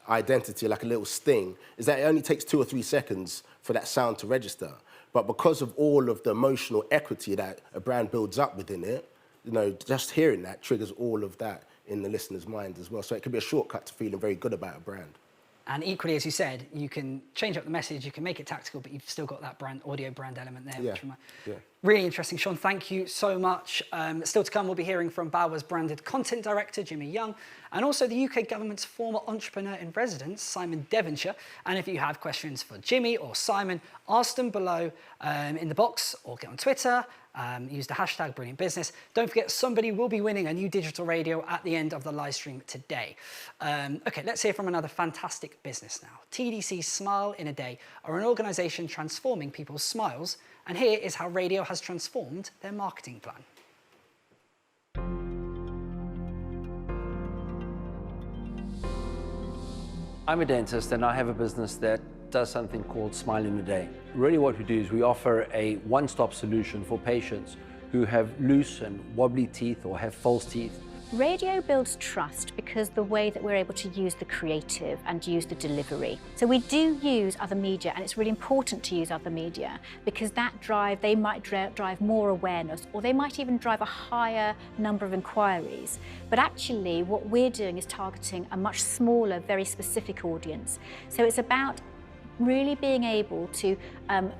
identity, like a little sting, is that it only takes 2 or 3 seconds for that sound to register. But because of all of the emotional equity that a brand builds up within it, just hearing that triggers all of that in the listener's mind as well. So it can be a shortcut to feeling very good about a brand. And equally, as you said, you can change up the message, you can make it tactical, but you've still got that audio brand element there. Which really interesting. Sean, thank you so much. Still to come, we'll be hearing from Bauer's branded content director, Jimmy Young, and also the UK government's former entrepreneur in residence, Simon Devonshire. And if you have questions for Jimmy or Simon, ask them below in the box, or get on Twitter. Use the hashtag Brilliant Business. Don't forget, somebody will be winning a new digital radio at the end of the live stream today. Okay, let's hear from another fantastic business now. TDC's Smile in a Day are an organisation transforming people's smiles, and here is how radio has transformed their marketing plan. I'm a dentist, and I have a business that does something called Smile in a Day. Really what we do is we offer a one-stop solution for patients who have loose and wobbly teeth or have false teeth. Radio builds trust because the way that we're able to use the creative and use the delivery. So we do use other media, and it's really important to use other media because they might drive more awareness, or they might even drive a higher number of inquiries. But actually what we're doing is targeting a much smaller, very specific audience. So it's about really being able to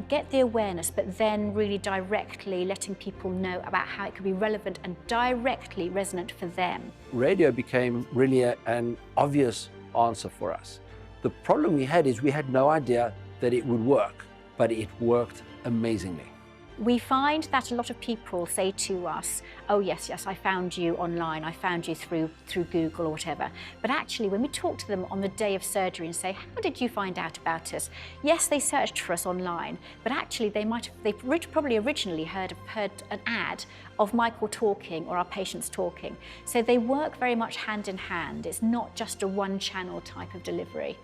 get the awareness, but then really directly letting people know about how it could be relevant and directly resonant for them. Radio became really an obvious answer for us. The problem we had is we had no idea that it would work, but it worked amazingly. We find that a lot of people say to us, oh yes, I found you online, I found you through Google or whatever. But actually, when we talk to them on the day of surgery and say, how did you find out about us? Yes, they searched for us online, but actually they've probably originally heard an ad of Michael talking or our patients talking. So they work very much hand in hand. It's not just a one-channel type of delivery.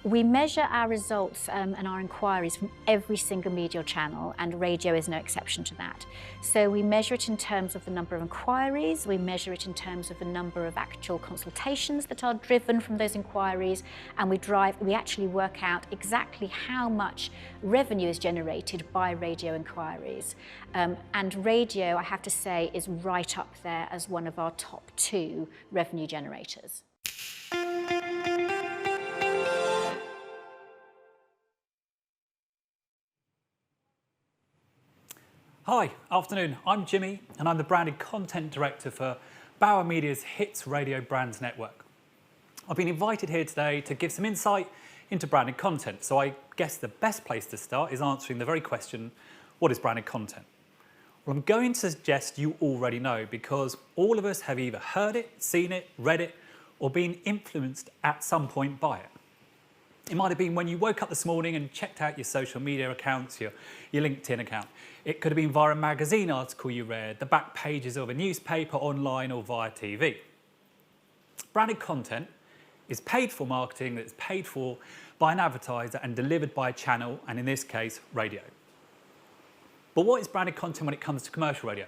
We measure our results and our inquiries from every single media channel, and radio is no exception to that. So we measure it in terms of the number of inquiries, we measure it in terms of the number of actual consultations that are driven from those inquiries, and we actually work out exactly how much revenue is generated by radio inquiries. And radio, I have to say, is right up there as one of our top 2 revenue generators. Hi, afternoon. I'm Jimmy and I'm the Branded Content Director for Bauer Media's Hits Radio Brands Network. I've been invited here today to give some insight into branded content, so I guess the best place to start is answering the very question, what is branded content? Well, I'm going to suggest you already know, because all of us have either heard it, seen it, read it, or been influenced at some point by it. It might have been when you woke up this morning and checked out your social media accounts, your LinkedIn account. It could have been via a magazine article you read, the back pages of a newspaper, online, or via TV. Branded content is paid for marketing that's paid for by an advertiser and delivered by a channel, and in this case, radio. But what is branded content when it comes to commercial radio?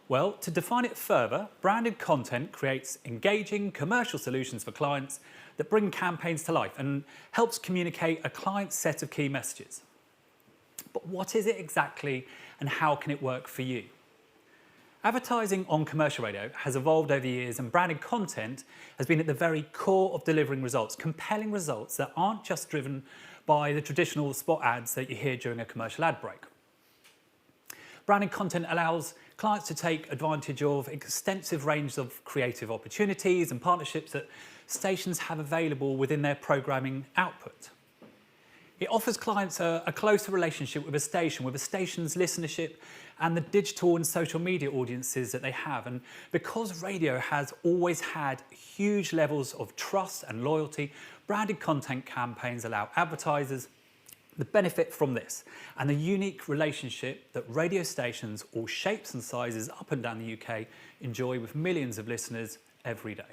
Well, to define it further, branded content creates engaging commercial solutions for clients that bring campaigns to life and helps communicate a client's set of key messages. But what is it exactly, and how can it work for you? Advertising on commercial radio has evolved over the years, and branded content has been at the very core of delivering results, compelling results that aren't just driven by the traditional spot ads that you hear during a commercial ad break. Branded content allows clients to take advantage of extensive range of creative opportunities and partnerships that stations have available within their programming output. It offers clients a closer relationship with a station's listenership and the digital and social media audiences that they have. And because radio has always had huge levels of trust and loyalty, branded content campaigns allow advertisers the benefit from this and the unique relationship that radio stations, all shapes and sizes up and down the UK, enjoy with millions of listeners every day.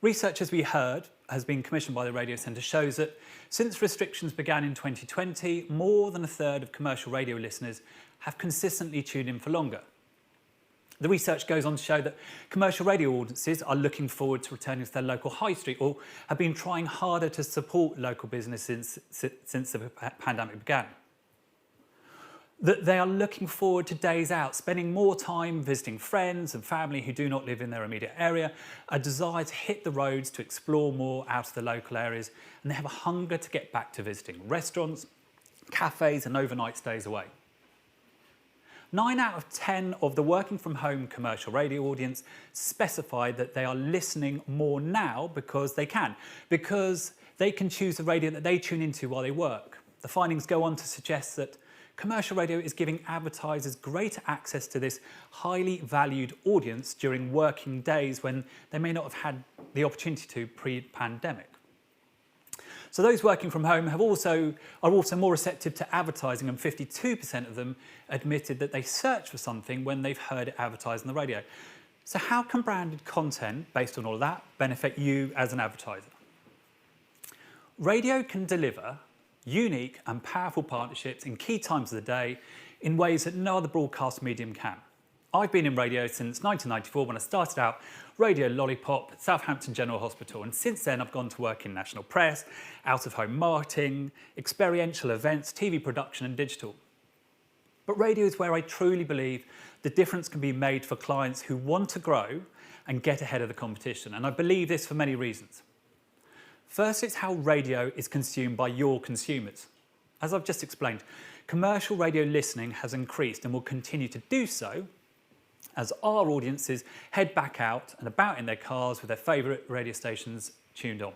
Research, as we heard, has been commissioned by the Radiocentre, shows that since restrictions began in 2020, more than a third of commercial radio listeners have consistently tuned in for longer. The research goes on to show that commercial radio audiences are looking forward to returning to their local high street, or have been trying harder to support local businesses since the pandemic began. That they are looking forward to days out, spending more time visiting friends and family who do not live in their immediate area, a desire to hit the roads to explore more out of the local areas, and they have a hunger to get back to visiting restaurants, cafes, and overnight stays away. 9 out of 10 of the working from home commercial radio audience specify that they are listening more now because they can choose the radio that they tune into while they work. The findings go on to suggest that commercial radio is giving advertisers greater access to this highly valued audience during working days when they may not have had the opportunity to pre-pandemic. So those working from home are also more receptive to advertising, and 52% of them admitted that they search for something when they've heard it advertised on the radio. So how can branded content, based on all of that, benefit you as an advertiser? Radio can deliver unique and powerful partnerships in key times of the day in ways that no other broadcast medium can. I've been in radio since 1994 when I started out Radio Lollipop at Southampton General Hospital, and since then I've gone to work in national press, out-of-home marketing, experiential events, TV production and digital. But radio is where I truly believe the difference can be made for clients who want to grow and get ahead of the competition, and I believe this for many reasons. First, it's how radio is consumed by your consumers. As I've just explained, commercial radio listening has increased and will continue to do so as our audiences head back out and about in their cars with their favourite radio stations tuned on.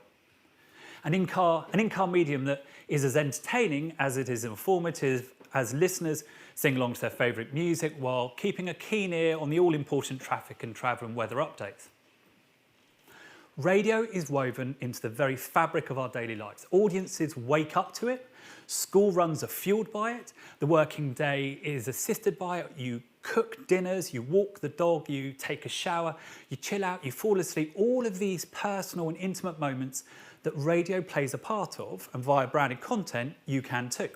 An in-car medium that is as entertaining as it is informative as listeners sing along to their favourite music while keeping a keen ear on the all-important traffic and travel and weather updates. Radio is woven into the very fabric of our daily lives. Audiences wake up to it, school runs are fuelled by it, the working day is assisted by it, you cook dinners, you walk the dog, you take a shower, you chill out, you fall asleep. All of these personal and intimate moments that radio plays a part of, and via branded content, you can too.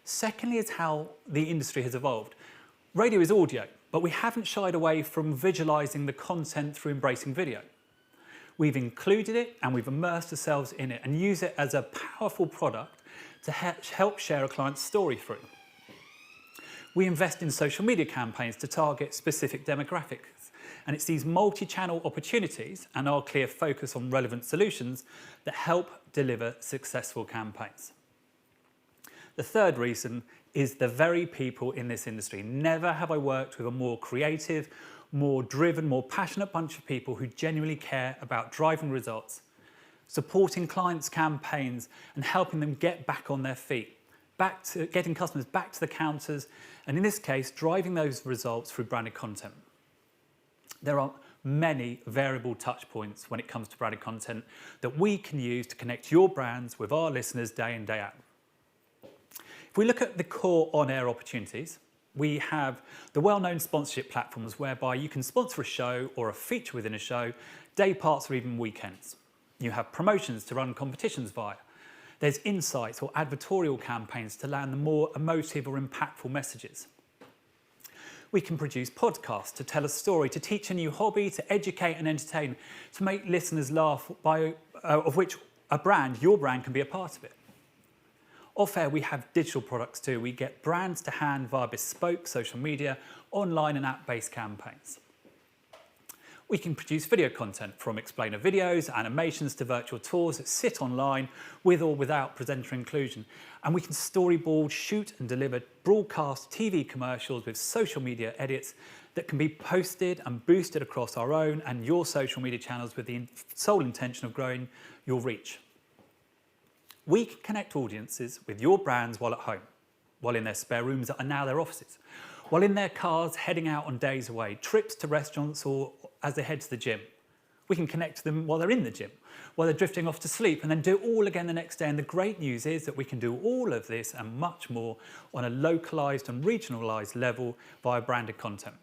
Secondly is how the industry has evolved. Radio is audio, but we haven't shied away from visualising the content through embracing video. We've included it and we've immersed ourselves in it and use it as a powerful product to help share a client's story through. We invest in social media campaigns to target specific demographics, and it's these multi-channel opportunities and our clear focus on relevant solutions that help deliver successful campaigns. The third reason is the very people in this industry. Never have I worked with a more creative, more driven, more passionate bunch of people who genuinely care about driving results, supporting clients' campaigns and helping them get back on their feet, getting customers back to the counters, and in this case, driving those results through branded content. There are many variable touch points when it comes to branded content that we can use to connect your brands with our listeners day in, day out. If we look at the core on-air opportunities, we have the well-known sponsorship platforms whereby you can sponsor a show or a feature within a show, day parts or even weekends. You have promotions to run competitions via. There's insights or advertorial campaigns to land the more emotive or impactful messages. We can produce podcasts to tell a story, to teach a new hobby, to educate and entertain, to make listeners laugh, of which your brand can be a part of it. Off-air, we have digital products too. We get brands to hand via bespoke social media, online and app-based campaigns. We can produce video content from explainer videos, animations to virtual tours that sit online with or without presenter inclusion. And we can storyboard, shoot and deliver broadcast TV commercials with social media edits that can be posted and boosted across our own and your social media channels with the sole intention of growing your reach. We can connect audiences with your brands while at home, while in their spare rooms that are now their offices, while in their cars heading out on days away, trips to restaurants or as they head to the gym. We can connect to them while they're in the gym, while they're drifting off to sleep, and then do it all again the next day. And the great news is that we can do all of this and much more on a localised and regionalised level via branded content.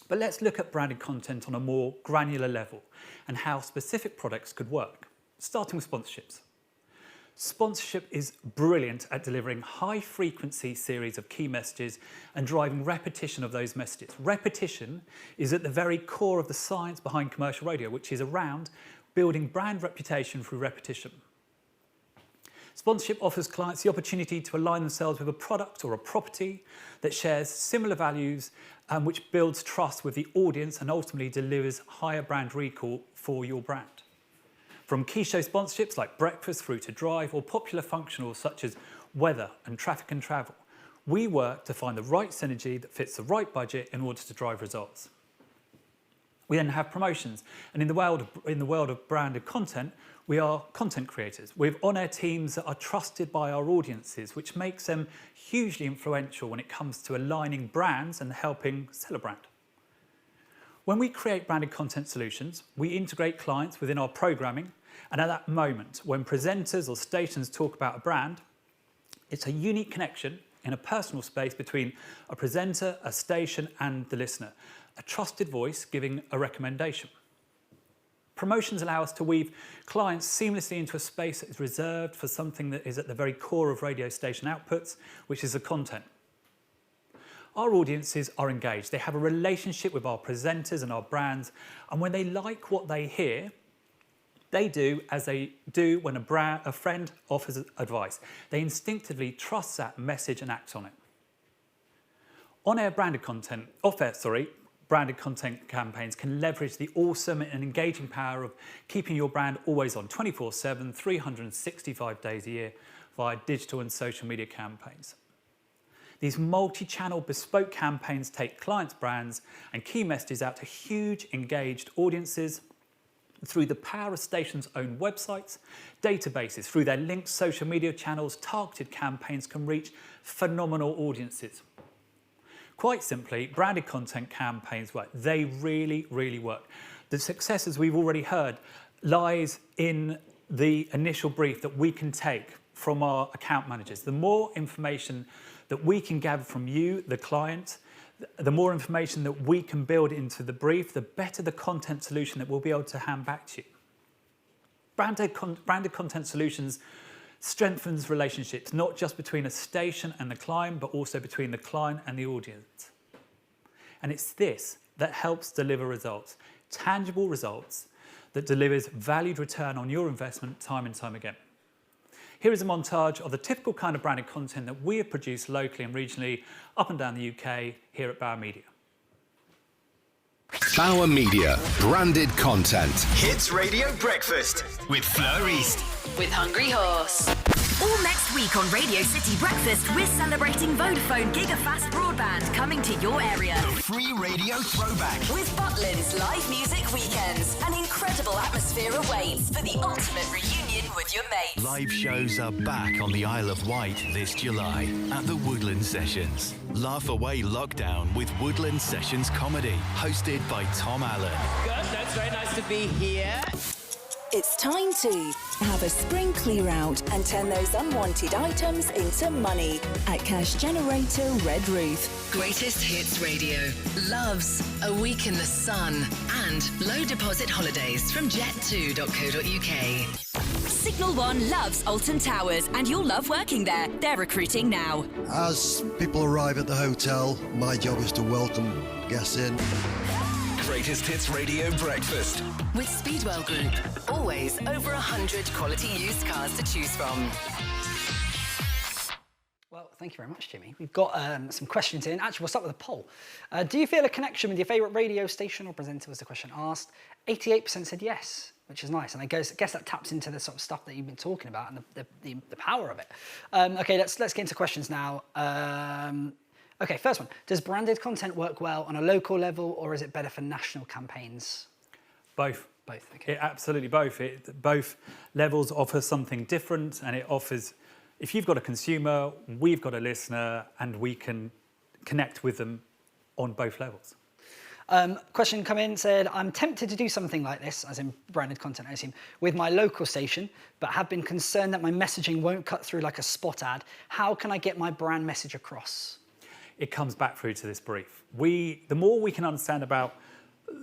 But let's look at branded content on a more granular level and how specific products could work, starting with sponsorships. Sponsorship is brilliant at delivering high-frequency series of key messages and driving repetition of those messages. Repetition is at the very core of the science behind commercial radio, which is around building brand reputation through repetition. Sponsorship offers clients the opportunity to align themselves with a product or a property that shares similar values and which builds trust with the audience and ultimately delivers higher brand recall for your brand. From key show sponsorships like breakfast through to drive or popular functionals such as weather and traffic and travel, we work to find the right synergy that fits the right budget in order to drive results. We then have promotions, and in the world of branded content, we are content creators. We have on-air teams that are trusted by our audiences, which makes them hugely influential when it comes to aligning brands and helping sell a brand. When we create branded content solutions, we integrate clients within our programming, and at that moment, when presenters or stations talk about a brand, it's a unique connection in a personal space between a presenter, a station, and the listener, a trusted voice giving a recommendation. Promotions allow us to weave clients seamlessly into a space that is reserved for something that is at the very core of radio station outputs, which is the content. Our audiences are engaged. They have a relationship with our presenters and our brands, and when they like what they hear, they do as they do when a friend offers advice. They instinctively trust that message and act on it. Off-air branded content campaigns can leverage the awesome and engaging power of keeping your brand always on 24/7, 365 days a year via digital and social media campaigns. These multi-channel bespoke campaigns take clients' brands and key messages out to huge engaged audiences through the power of stations' own websites, databases, through their linked social media channels, targeted campaigns can reach phenomenal audiences. Quite simply, branded content campaigns work. They really, really work. The success, as we've already heard, lies in the initial brief that we can take from our account managers. The more information that we can gather from you, the client, the more information that we can build into the brief, the better the content solution that we'll be able to hand back to you. Branded content solutions strengthens relationships, not just between a station and the client, but also between the client and the audience. And it's this that helps deliver results, tangible results that delivers valued return on your investment time and time again. Here is a montage of the typical kind of branded content that we have produced locally and regionally up and down the UK here at Bauer Media. Bauer Media, branded content. Hits Radio Breakfast with Fleur East. With Hungry Horse. All next week on Radio City Breakfast, we're celebrating Vodafone Gigafast Broadband coming to your area. The free radio throwback. With Butlin's live music weekends, an incredible atmosphere awaits for the ultimate reunion with your mates. Live shows are back on the Isle of Wight this July at the Woodland Sessions. Laugh away lockdown with Woodland Sessions comedy, hosted by Tom Allen. Good, that's very nice to be here. It's time to have a spring clear out and turn those unwanted items into money at Cash Generator Red Roof. Greatest Hits Radio. Loves a week in the sun and low deposit holidays from jet2.co.uk. Signal One loves Alton Towers and you'll love working there. They're recruiting now. As people arrive at the hotel, my job is to welcome guests in. Greatest Hits Radio Breakfast. With Speedwell Group. Always over 100 quality used cars to choose from. Well, thank you very much, Jimmy. We've got some questions in. Actually, we'll start with a poll. Do you feel a connection with your favourite radio station or presenter was the question asked. 88% said yes, which is nice. And I guess that taps into the sort of stuff that you've been talking about and the power of it. Okay, let's get into questions now. Okay, first one. Does branded content work well on a local level or is it better for national campaigns? Both. Both, okay. Absolutely both. Both levels offer something different and it offers, if you've got a consumer, we've got a listener and we can connect with them on both levels. Question come in, said, I'm tempted to do something like this, as in branded content, I assume, with my local station, but have been concerned that my messaging won't cut through like a spot ad. How can I get my brand message across? It comes back through to this brief. The more we can understand about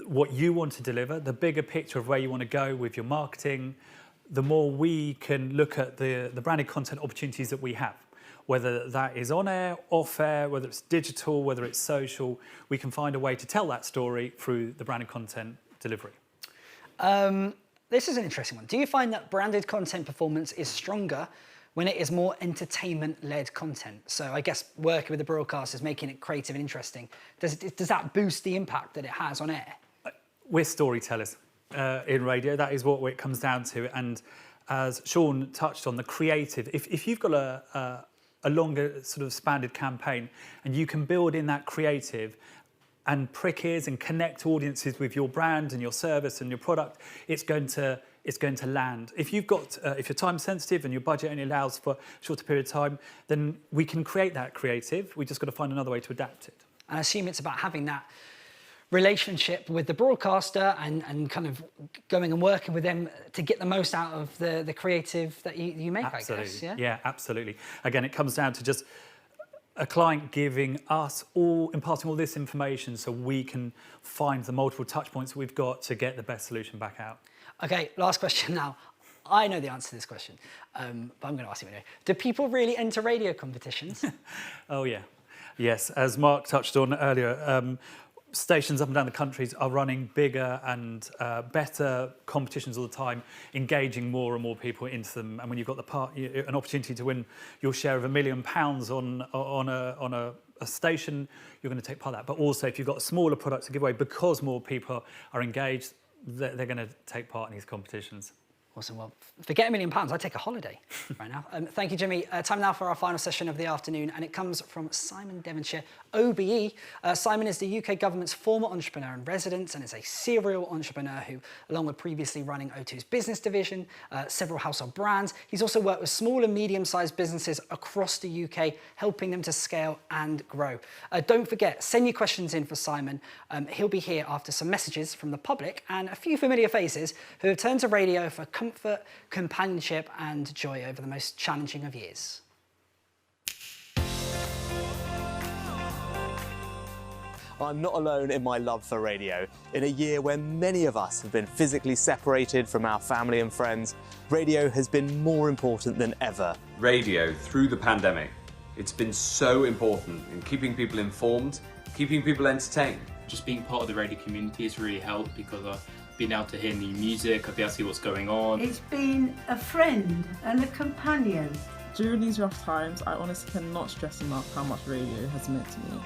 what you want to deliver, the bigger picture of where you want to go with your marketing, the more we can look at the branded content opportunities that we have. Whether that is on air, off air, whether it's digital, whether it's social, we can find a way to tell that story through the branded content delivery. This is an interesting one. Do you find that branded content performance is stronger when it is more entertainment-led content? So I guess working with the broadcasters, making it creative and interesting, does that boost the impact that it has on air? We're storytellers in radio. That is what it comes down to. And as Sean touched on, the creative, if you've got a longer sort of spanned campaign and you can build in that creative and prick ears and connect audiences with your brand and your service and your product, it's going to land. If you've got, if you're time sensitive and your budget only allows for a shorter period of time, then we can create that creative. We just got to find another way to adapt it. And I assume it's about having that relationship with the broadcaster and kind of going and working with them to get the most out of the creative that you make, Absolutely. I guess. Yeah? Yeah, absolutely. Again, it comes down to just a client giving us imparting all this information so we can find the multiple touch points we've got to get the best solution back out. Okay, last question now. I know the answer to this question, but I'm going to ask you anyway. Do people really enter radio competitions? Oh, yeah. Yes, as Mark touched on earlier, stations up and down the countries are running bigger and better competitions all the time, engaging more and more people into them. And when you've got an opportunity to win your share of £1 million on a station, you're going to take part of that. But also, if you've got smaller products to give away, because more people are engaged, they're going to take part in these competitions. Awesome. Well, forget £1 million. I'd take a holiday right now. Thank you, Jimmy. Time now for our final session of the afternoon, and it comes from Simon Devonshire OBE. Simon is the UK government's former entrepreneur in residence and is a serial entrepreneur who, along with previously running O2's business division, several household brands, he's also worked with small and medium-sized businesses across the UK, helping them to scale and grow. Don't forget, send your questions in for Simon. He'll be here after some messages from the public and a few familiar faces who have turned to radio for comfort, companionship and joy over the most challenging of years. I'm not alone in my love for radio. In a year where many of us have been physically separated from our family and friends, radio has been more important than ever. Radio, through the pandemic, it's been so important in keeping people informed, keeping people entertained. Just being part of the radio community has really helped because I've been able to hear new music, I've been able to see what's going on. It's been a friend and a companion. During these rough times, I honestly cannot stress enough how much radio has meant to me.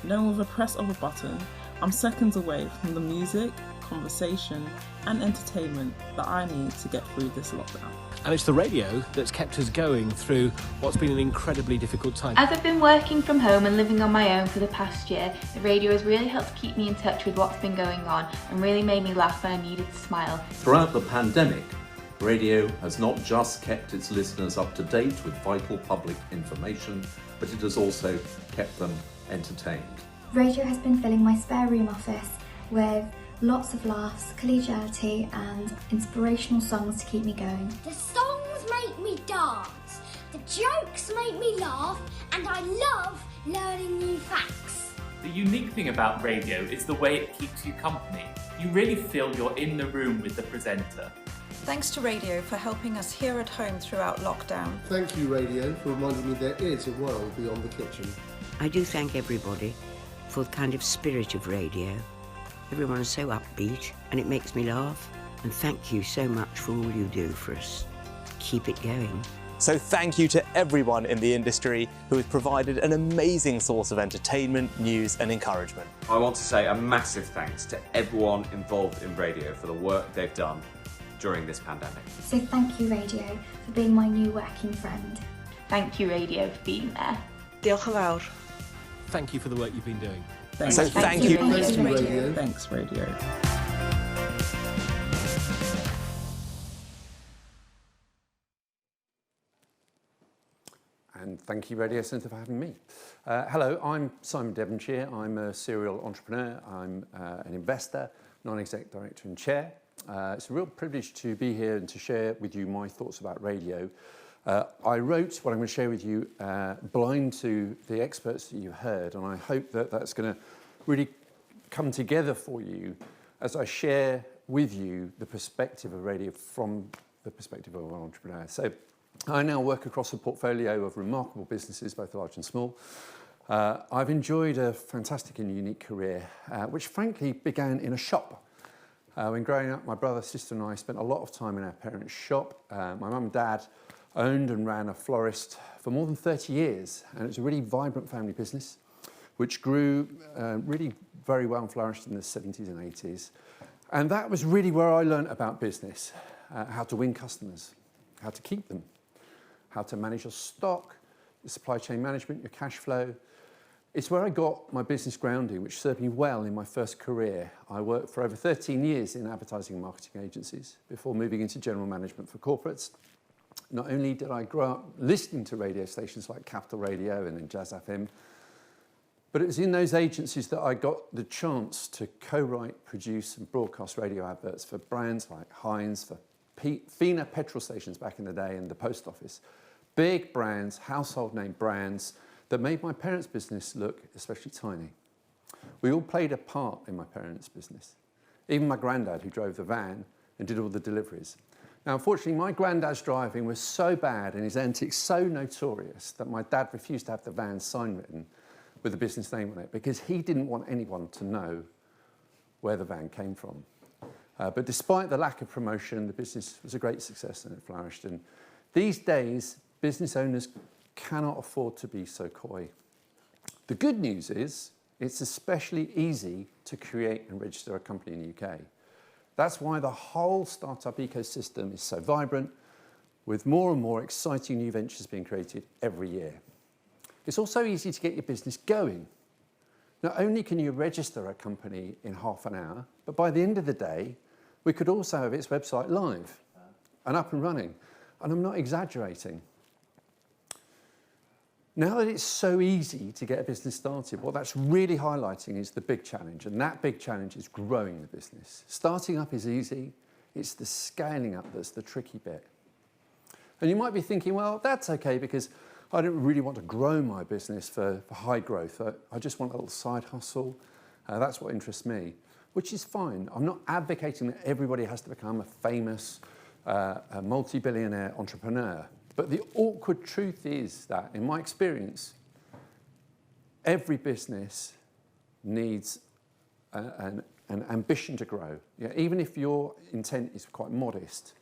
Knowing with a press of a button, I'm seconds away from the music, conversation and entertainment that I need to get through this lockdown. And it's the radio that's kept us going through what's been an incredibly difficult time. As I've been working from home and living on my own for the past year, the radio has really helped keep me in touch with what's been going on and really made me laugh when I needed to smile. Throughout the pandemic, radio has not just kept its listeners up to date with vital public information, but it has also kept them entertained. Radio has been filling my spare room office with lots of laughs, collegiality and inspirational songs to keep me going. The songs make me dance, the jokes make me laugh, and I love learning new facts. The unique thing about radio is the way it keeps you company. You really feel you're in the room with the presenter. Thanks to radio for helping us here at home throughout lockdown. Thank you, radio, for reminding me there is a world beyond the kitchen. I do thank everybody for the kind of spirit of radio. Everyone is so upbeat and it makes me laugh. And thank you so much for all you do for us. Keep it going. So thank you to everyone in the industry who has provided an amazing source of entertainment, news and encouragement. I want to say a massive thanks to everyone involved in radio for the work they've done during this pandemic. So thank you, radio, for being my new working friend. Thank you, radio, for being there. Diolch yn fawr. Thank you for the work you've been doing. Thank you. Thanks, radio. Thanks, radio. And thank you, Radiocentre, for having me. Hello, I'm Simon Devonshire. I'm a serial entrepreneur. I'm an investor, non-exec director and chair. It's a real privilege to be here and to share with you my thoughts about radio. I wrote what I'm going to share with you blind to the experts that you heard, and I hope that that's going to really come together for you as I share with you the perspective of radio from the perspective of an entrepreneur. So I now work across a portfolio of remarkable businesses, both large and small. I've enjoyed a fantastic and unique career, which frankly began in a shop. When growing up, my brother, sister and I spent a lot of time in our parents' shop. My mum and dad owned and ran a florist for more than 30 years, and it was a really vibrant family business, which grew really very well and flourished in the 70s and 80s. And that was really where I learned about business, how to win customers, how to keep them, how to manage your stock, your supply chain management, your cash flow. It's where I got my business grounding, which served me well in my first career. I worked for over 13 years in advertising and marketing agencies before moving into general management for corporates. Not only did I grow up listening to radio stations like Capital Radio and then Jazz FM, but it was in those agencies that I got the chance to co-write, produce and broadcast radio adverts for brands like Heinz, for Fina petrol stations back in the day and the post office. Big brands, household name brands that made my parents' business look especially tiny. We all played a part in my parents' business. Even my granddad, who drove the van and did all the deliveries. Now, unfortunately, my granddad's driving was so bad and his antics so notorious that my dad refused to have the van sign written with the business name on it because he didn't want anyone to know where the van came from. But despite the lack of promotion, the business was a great success and it flourished. And these days, business owners cannot afford to be so coy. The good news is it's especially easy to create and register a company in the UK. That's why the whole startup ecosystem is so vibrant, with more and more exciting new ventures being created every year. It's also easy to get your business going. Not only can you register a company in half an hour, but by the end of the day, we could also have its website live and up and running. And I'm not exaggerating. Now that it's so easy to get a business started, what that's really highlighting is the big challenge, and that big challenge is growing the business. Starting up is easy, it's the scaling up that's the tricky bit. And you might be thinking, well, that's okay because I don't really want to grow my business for high growth. I just want a little side hustle. That's what interests me, which is fine. I'm not advocating that everybody has to become a famous a multi-billionaire entrepreneur. But the awkward truth is that, in my experience, every business needs an ambition to grow. Yeah, even if your intent is quite modest,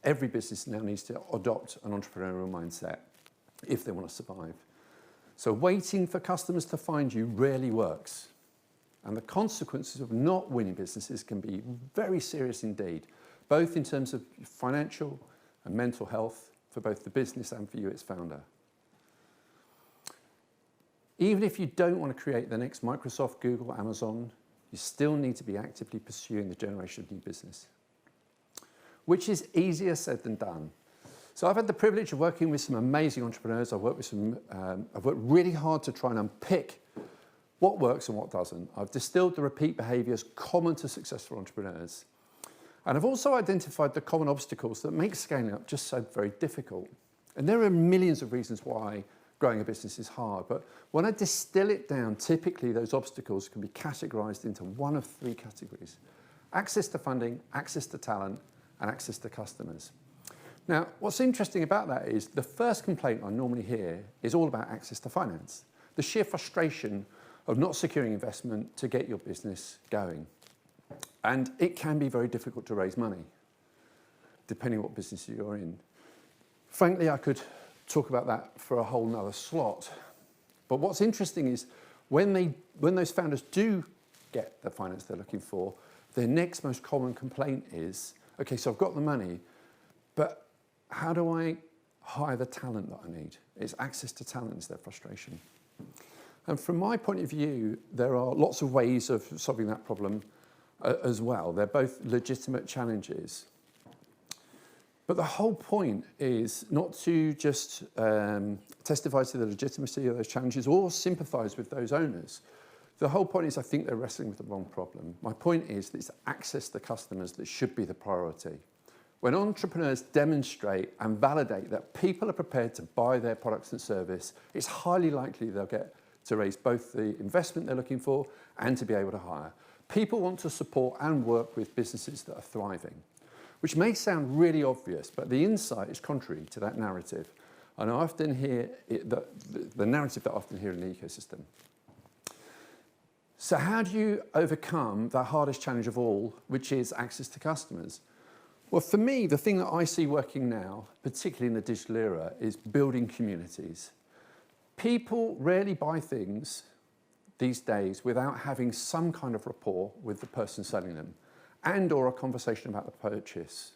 every business now needs to adopt an entrepreneurial mindset if they want to survive. So waiting for customers to find you rarely works. And the consequences of not winning businesses can be very serious indeed, both in terms of financial and mental health for both the business and for you, its founder. Even if you don't want to create the next Microsoft, Google, Amazon, you still need to be actively pursuing the generation of new business, which is easier said than done. So I've had the privilege of working with some amazing entrepreneurs. I've worked really hard to try and unpick what works and what doesn't. I've distilled the repeat behaviours common to successful entrepreneurs. And I've also identified the common obstacles that make scaling up just so very difficult. And there are millions of reasons why growing a business is hard, but when I distill it down, typically those obstacles can be categorized into one of three categories: access to funding, access to talent, and access to customers. Now, what's interesting about that is the first complaint I normally hear is all about access to finance, the sheer frustration of not securing investment to get your business going. And it can be very difficult to raise money, depending on what business you're in. Frankly, I could talk about that for a whole nother slot. But what's interesting is when those founders do get the finance they're looking for, their next most common complaint is, okay, so I've got the money, but how do I hire the talent that I need? It's access to talent is their frustration. And from my point of view, there are lots of ways of solving that problem as well. They're both legitimate challenges. But the whole point is not to just testify to the legitimacy of those challenges or sympathise with those owners. The whole point is I think they're wrestling with the wrong problem. My point is that it's access to customers that should be the priority. When entrepreneurs demonstrate and validate that people are prepared to buy their products and service, it's highly likely they'll get to raise both the investment they're looking for and to be able to hire. People want to support and work with businesses that are thriving, which may sound really obvious, but the insight is contrary to that narrative. And I often hear the narrative that I often hear in the ecosystem. So how do you overcome the hardest challenge of all, which is access to customers? Well, for me, the thing that I see working now, particularly in the digital era, is building communities. People rarely buy things these days without having some kind of rapport with the person selling them and or a conversation about the purchase.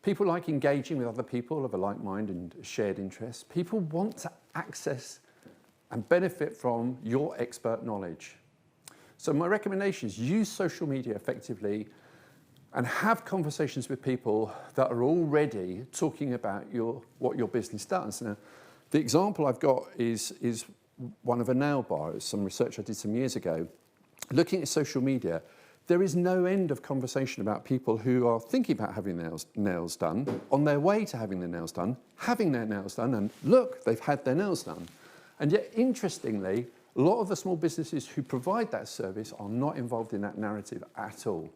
People like engaging with other people of a like mind and shared interests. People want to access and benefit from your expert knowledge. So my recommendation is use social media effectively and have conversations with people that are already talking about what your business does. Now, the example I've got is one of a nail bar. It's some research I did some years ago. Looking at social media, there is no end of conversation about people who are thinking about having their nails done, on their way to having their nails done, having their nails done, and look, they've had their nails done. And yet, interestingly, a lot of the small businesses who provide that service are not involved in that narrative at all.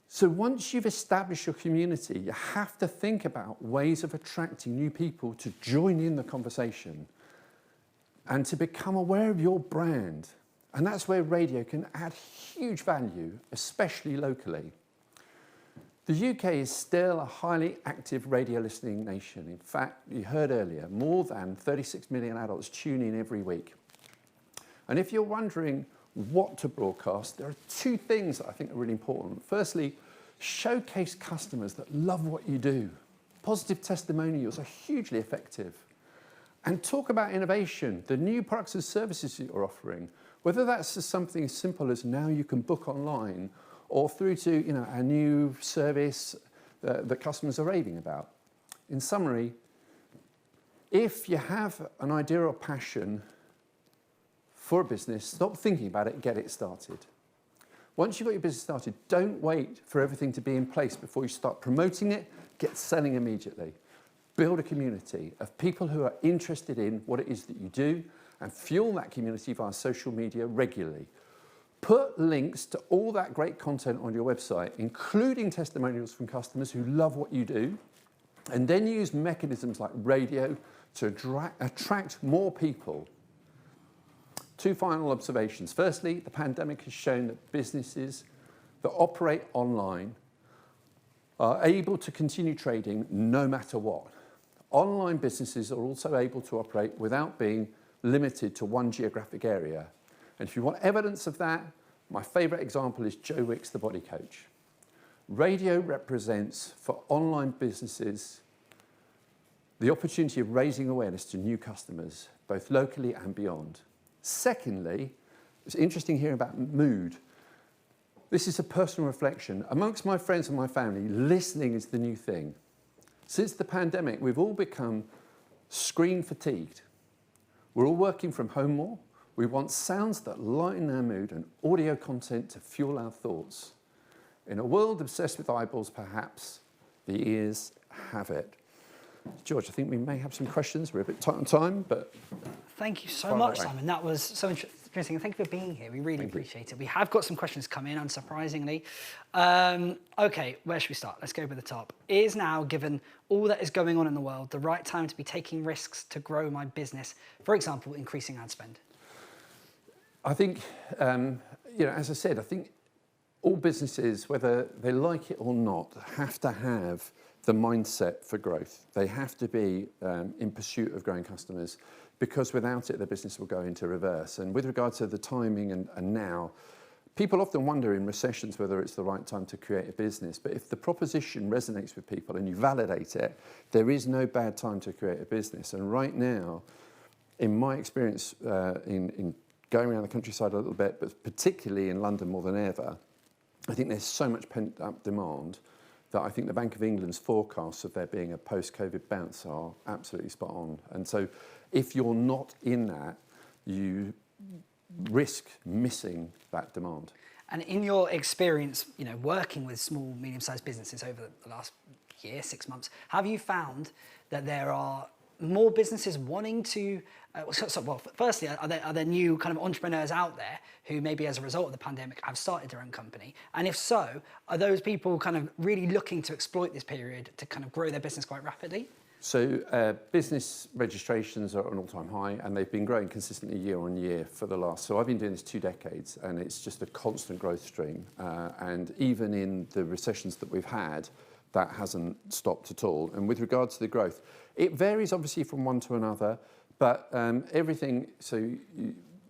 So once you've established your community, you have to think about ways of attracting new people to join in the conversation and to become aware of your brand. And that's where radio can add huge value, especially locally. The UK is still a highly active radio listening nation. In fact, you heard earlier, more than 36 million adults tune in every week. And if you're wondering what to broadcast, there are two things that I think are really important. Firstly, showcase customers that love what you do. Positive testimonials are hugely effective. And talk about innovation, the new products and services you're offering. Whether that's just something as simple as now you can book online, or through to a new service that customers are raving about. In summary, if you have an idea or passion for a business, stop thinking about it, get it started. Once you've got your business started, don't wait for everything to be in place before you start promoting it, get selling immediately. Build a community of people who are interested in what it is that you do and fuel that community via social media regularly. Put links to all that great content on your website, including testimonials from customers who love what you do, and then use mechanisms like radio to attract more people. 2 final observations. Firstly, the pandemic has shown that businesses that operate online are able to continue trading no matter what. Online businesses are also able to operate without being limited to one geographic area. And if you want evidence of that, my favourite example is Joe Wicks, the body coach. Radio represents, for online businesses, the opportunity of raising awareness to new customers, both locally and beyond. Secondly, it's interesting hearing about mood. This is a personal reflection. Amongst my friends and my family, listening is the new thing. Since the pandemic, we've all become screen fatigued. We're all working from home more. We want sounds that lighten our mood and audio content to fuel our thoughts. In a world obsessed with eyeballs, perhaps the ears have it. George, I think we may have some questions. We're a bit tight on time, but... Thank you so much, Simon. That was so interesting. Thank you for being here. We really appreciate it. We have got some questions come in, unsurprisingly. Okay, where should we start? Let's go with the top. Is now, given all that is going on in the world, the right time to be taking risks to grow my business? For example, increasing ad spend? I think, as I said, I think all businesses, whether they like it or not, have to have the mindset for growth. They have to be in pursuit of growing customers, because without it, the business will go into reverse. And with regard to the timing and now, people often wonder in recessions whether it's the right time to create a business. But if the proposition resonates with people and you validate it, there is no bad time to create a business. And right now, in my experience in going around the countryside a little bit, but particularly in London more than ever, I think there's so much pent-up demand that I think the Bank of England's forecasts of there being a post-COVID bounce are absolutely spot on. And so if you're not in that, you risk missing that demand. And in your experience, working with small, medium-sized businesses over the last year, 6 months, have you found that there are more businesses wanting to, firstly, are there new kind of entrepreneurs out there who maybe as a result of the pandemic have started their own company? And if so, are those people kind of really looking to exploit this period to kind of grow their business quite rapidly? So business registrations are at an all-time high, and they've been growing consistently year on year for the last, so I've been doing this 2 decades, and it's just a constant growth stream. And even in the recessions that we've had, that hasn't stopped at all. And with regard to the growth, it varies obviously from one to another, but everything,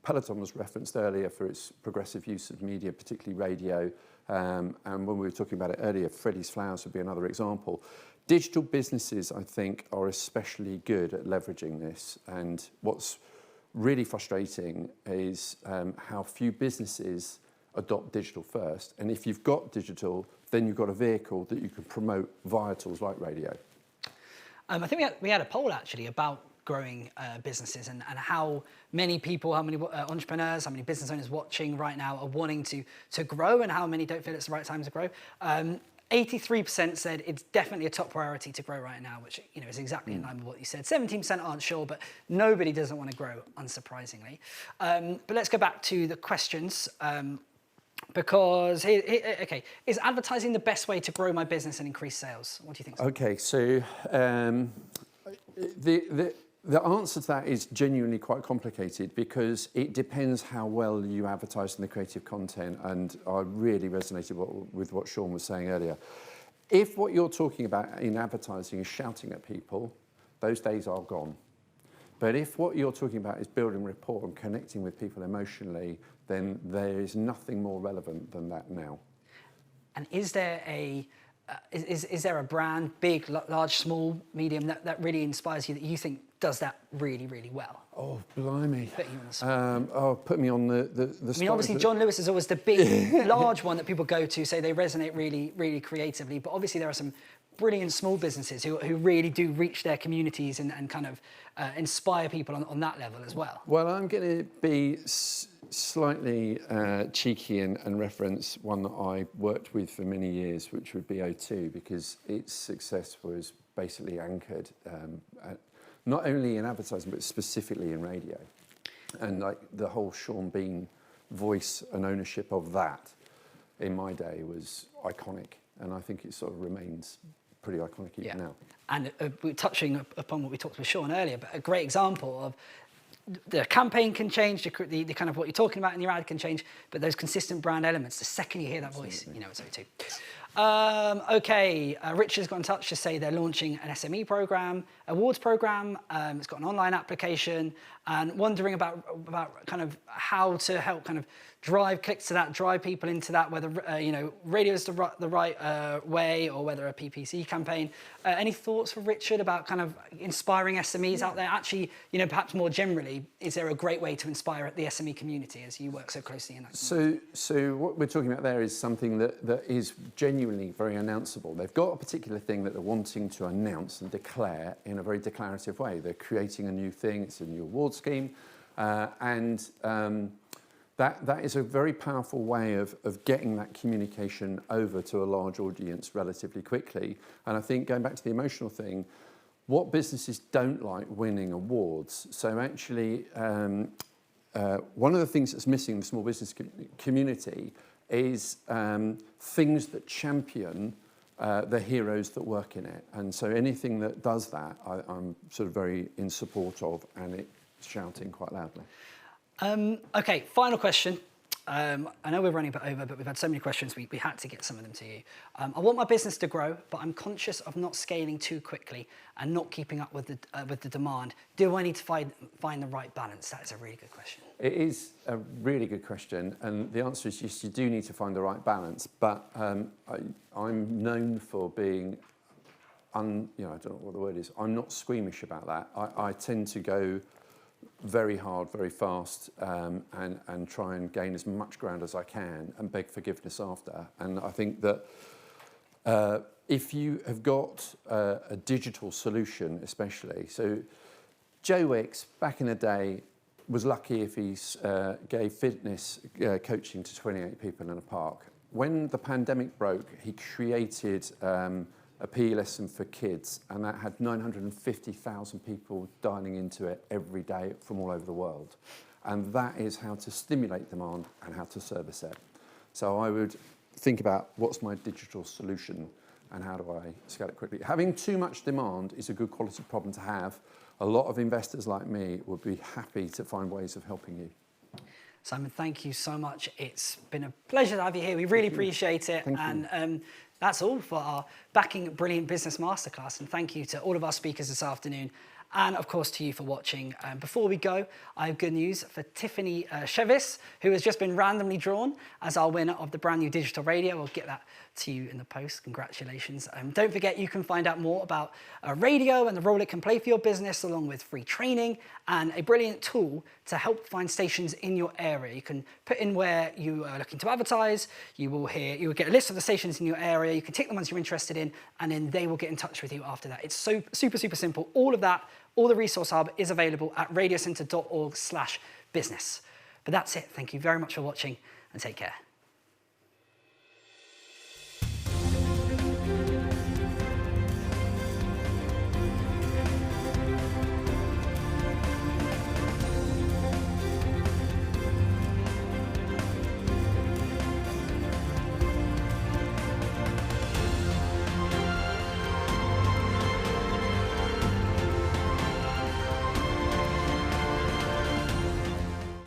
Peloton was referenced earlier for its progressive use of media, particularly radio, and when we were talking about it earlier, Freddy's Flowers would be another example. Digital businesses, I think, are especially good at leveraging this, and what's really frustrating is how few businesses adopt digital first, and if you've got digital, then you've got a vehicle that you can promote via tools like radio. I think we had a poll actually about growing businesses and how many people, how many entrepreneurs, how many business owners watching right now are wanting to grow, and how many don't feel it's the right time to grow. 83% said it's definitely a top priority to grow right now, which is exactly in line with what you said. 17% aren't sure, but nobody doesn't want to grow, unsurprisingly. But let's go back to the questions. Because, is advertising the best way to grow my business and increase sales? What do you think? Okay, so the answer to that is genuinely quite complicated, because it depends how well you advertise in the creative content, and I really resonated with what Sean was saying earlier. If what you're talking about in advertising is shouting at people, those days are gone. But if what you're talking about is building rapport and connecting with people emotionally, then there is nothing more relevant than that now. And is there a brand, big, large, small, medium, that really inspires you, that you think does that really, really well? Oh, blimey. Put you on the spot. Put me on the spot. I mean, obviously, John Lewis is always the big, large one that people go to, say they resonate really, really creatively. But obviously, there are some brilliant small businesses who really do reach their communities and kind of inspire people on that level as well. Well, I'm going to be slightly cheeky and reference one that I worked with for many years, which would be O2, because its success was basically anchored not only in advertising, but specifically in radio. And like the whole Sean Bean voice and ownership of that in my day was iconic. And I think it sort of remains pretty iconic even now. And we're touching upon what we talked with Sean earlier, but a great example of the campaign can change, the kind of what you're talking about in your ad can change, but those consistent brand elements, the second you hear that voice, you know it's O2. Okay, Richard's got in touch to say they're launching an SME program, awards program. It's got an online application, and wondering about kind of how to help kind of drive clicks to that, drive people into that, whether radio is the right way, or whether a PPC campaign. Any thoughts for Richard about kind of inspiring SMEs out there? Actually, perhaps more generally, is there a great way to inspire the SME community as you work so closely in that? So what we're talking about there is something that is genuinely very announceable. They've got a particular thing that they're wanting to announce and declare in a very declarative way. They're creating a new thing. It's a new award scheme, that is a very powerful way of getting that communication over to a large audience relatively quickly. And I think going back to the emotional thing, what businesses don't like winning awards. So actually, one of the things that's missing in the small business community is things that champion the heroes that work in it. And so anything that does that, I'm sort of very in support of, and it's shouting quite loudly. Okay, final question. I know we're running a bit over, but we've had so many questions, we had to get some of them to you. I want my business to grow, but I'm conscious of not scaling too quickly and not keeping up with the demand. Do I need to find the right balance? That is a really good question. It is a really good question, and the answer is yes, you do need to find the right balance. But I'm known for being, I don't know what the word is. I'm not squeamish about that. I tend to go very hard, very fast, and try and gain as much ground as I can and beg forgiveness after. And I think that if you have got a digital solution, especially, so Joe Wicks back in the day was lucky if he gave fitness coaching to 28 people in a park. When the pandemic broke, he created a PE lesson for kids, and that had 950,000 people dialing into it every day from all over the world. And that is how to stimulate demand and how to service it. So I would think about what's my digital solution and how do I scale it quickly. Having too much demand is a good quality problem to have. A lot of investors like me would be happy to find ways of helping you. Simon, thank you so much. It's been a pleasure to have you here. We really appreciate it. Thank you. And that's all for our Backing Brilliant Business Masterclass. And thank you to all of our speakers this afternoon. And of course to you for watching. Before we go, I have good news for Tiffany Chevis, who has just been randomly drawn as our winner of the brand new digital radio. We'll get that to you in the post. Congratulations. Don't forget, you can find out more about radio and the role it can play for your business, along with free training and a brilliant tool to help find stations in your area. You can put in where you are looking to advertise. You will get a list of the stations in your area. You can tick the ones you're interested in, and then they will get in touch with you after that. It's so super, super simple. All of that, all the resource hub is available at radiocentre.org/business. But that's it. Thank you very much for watching, and take care.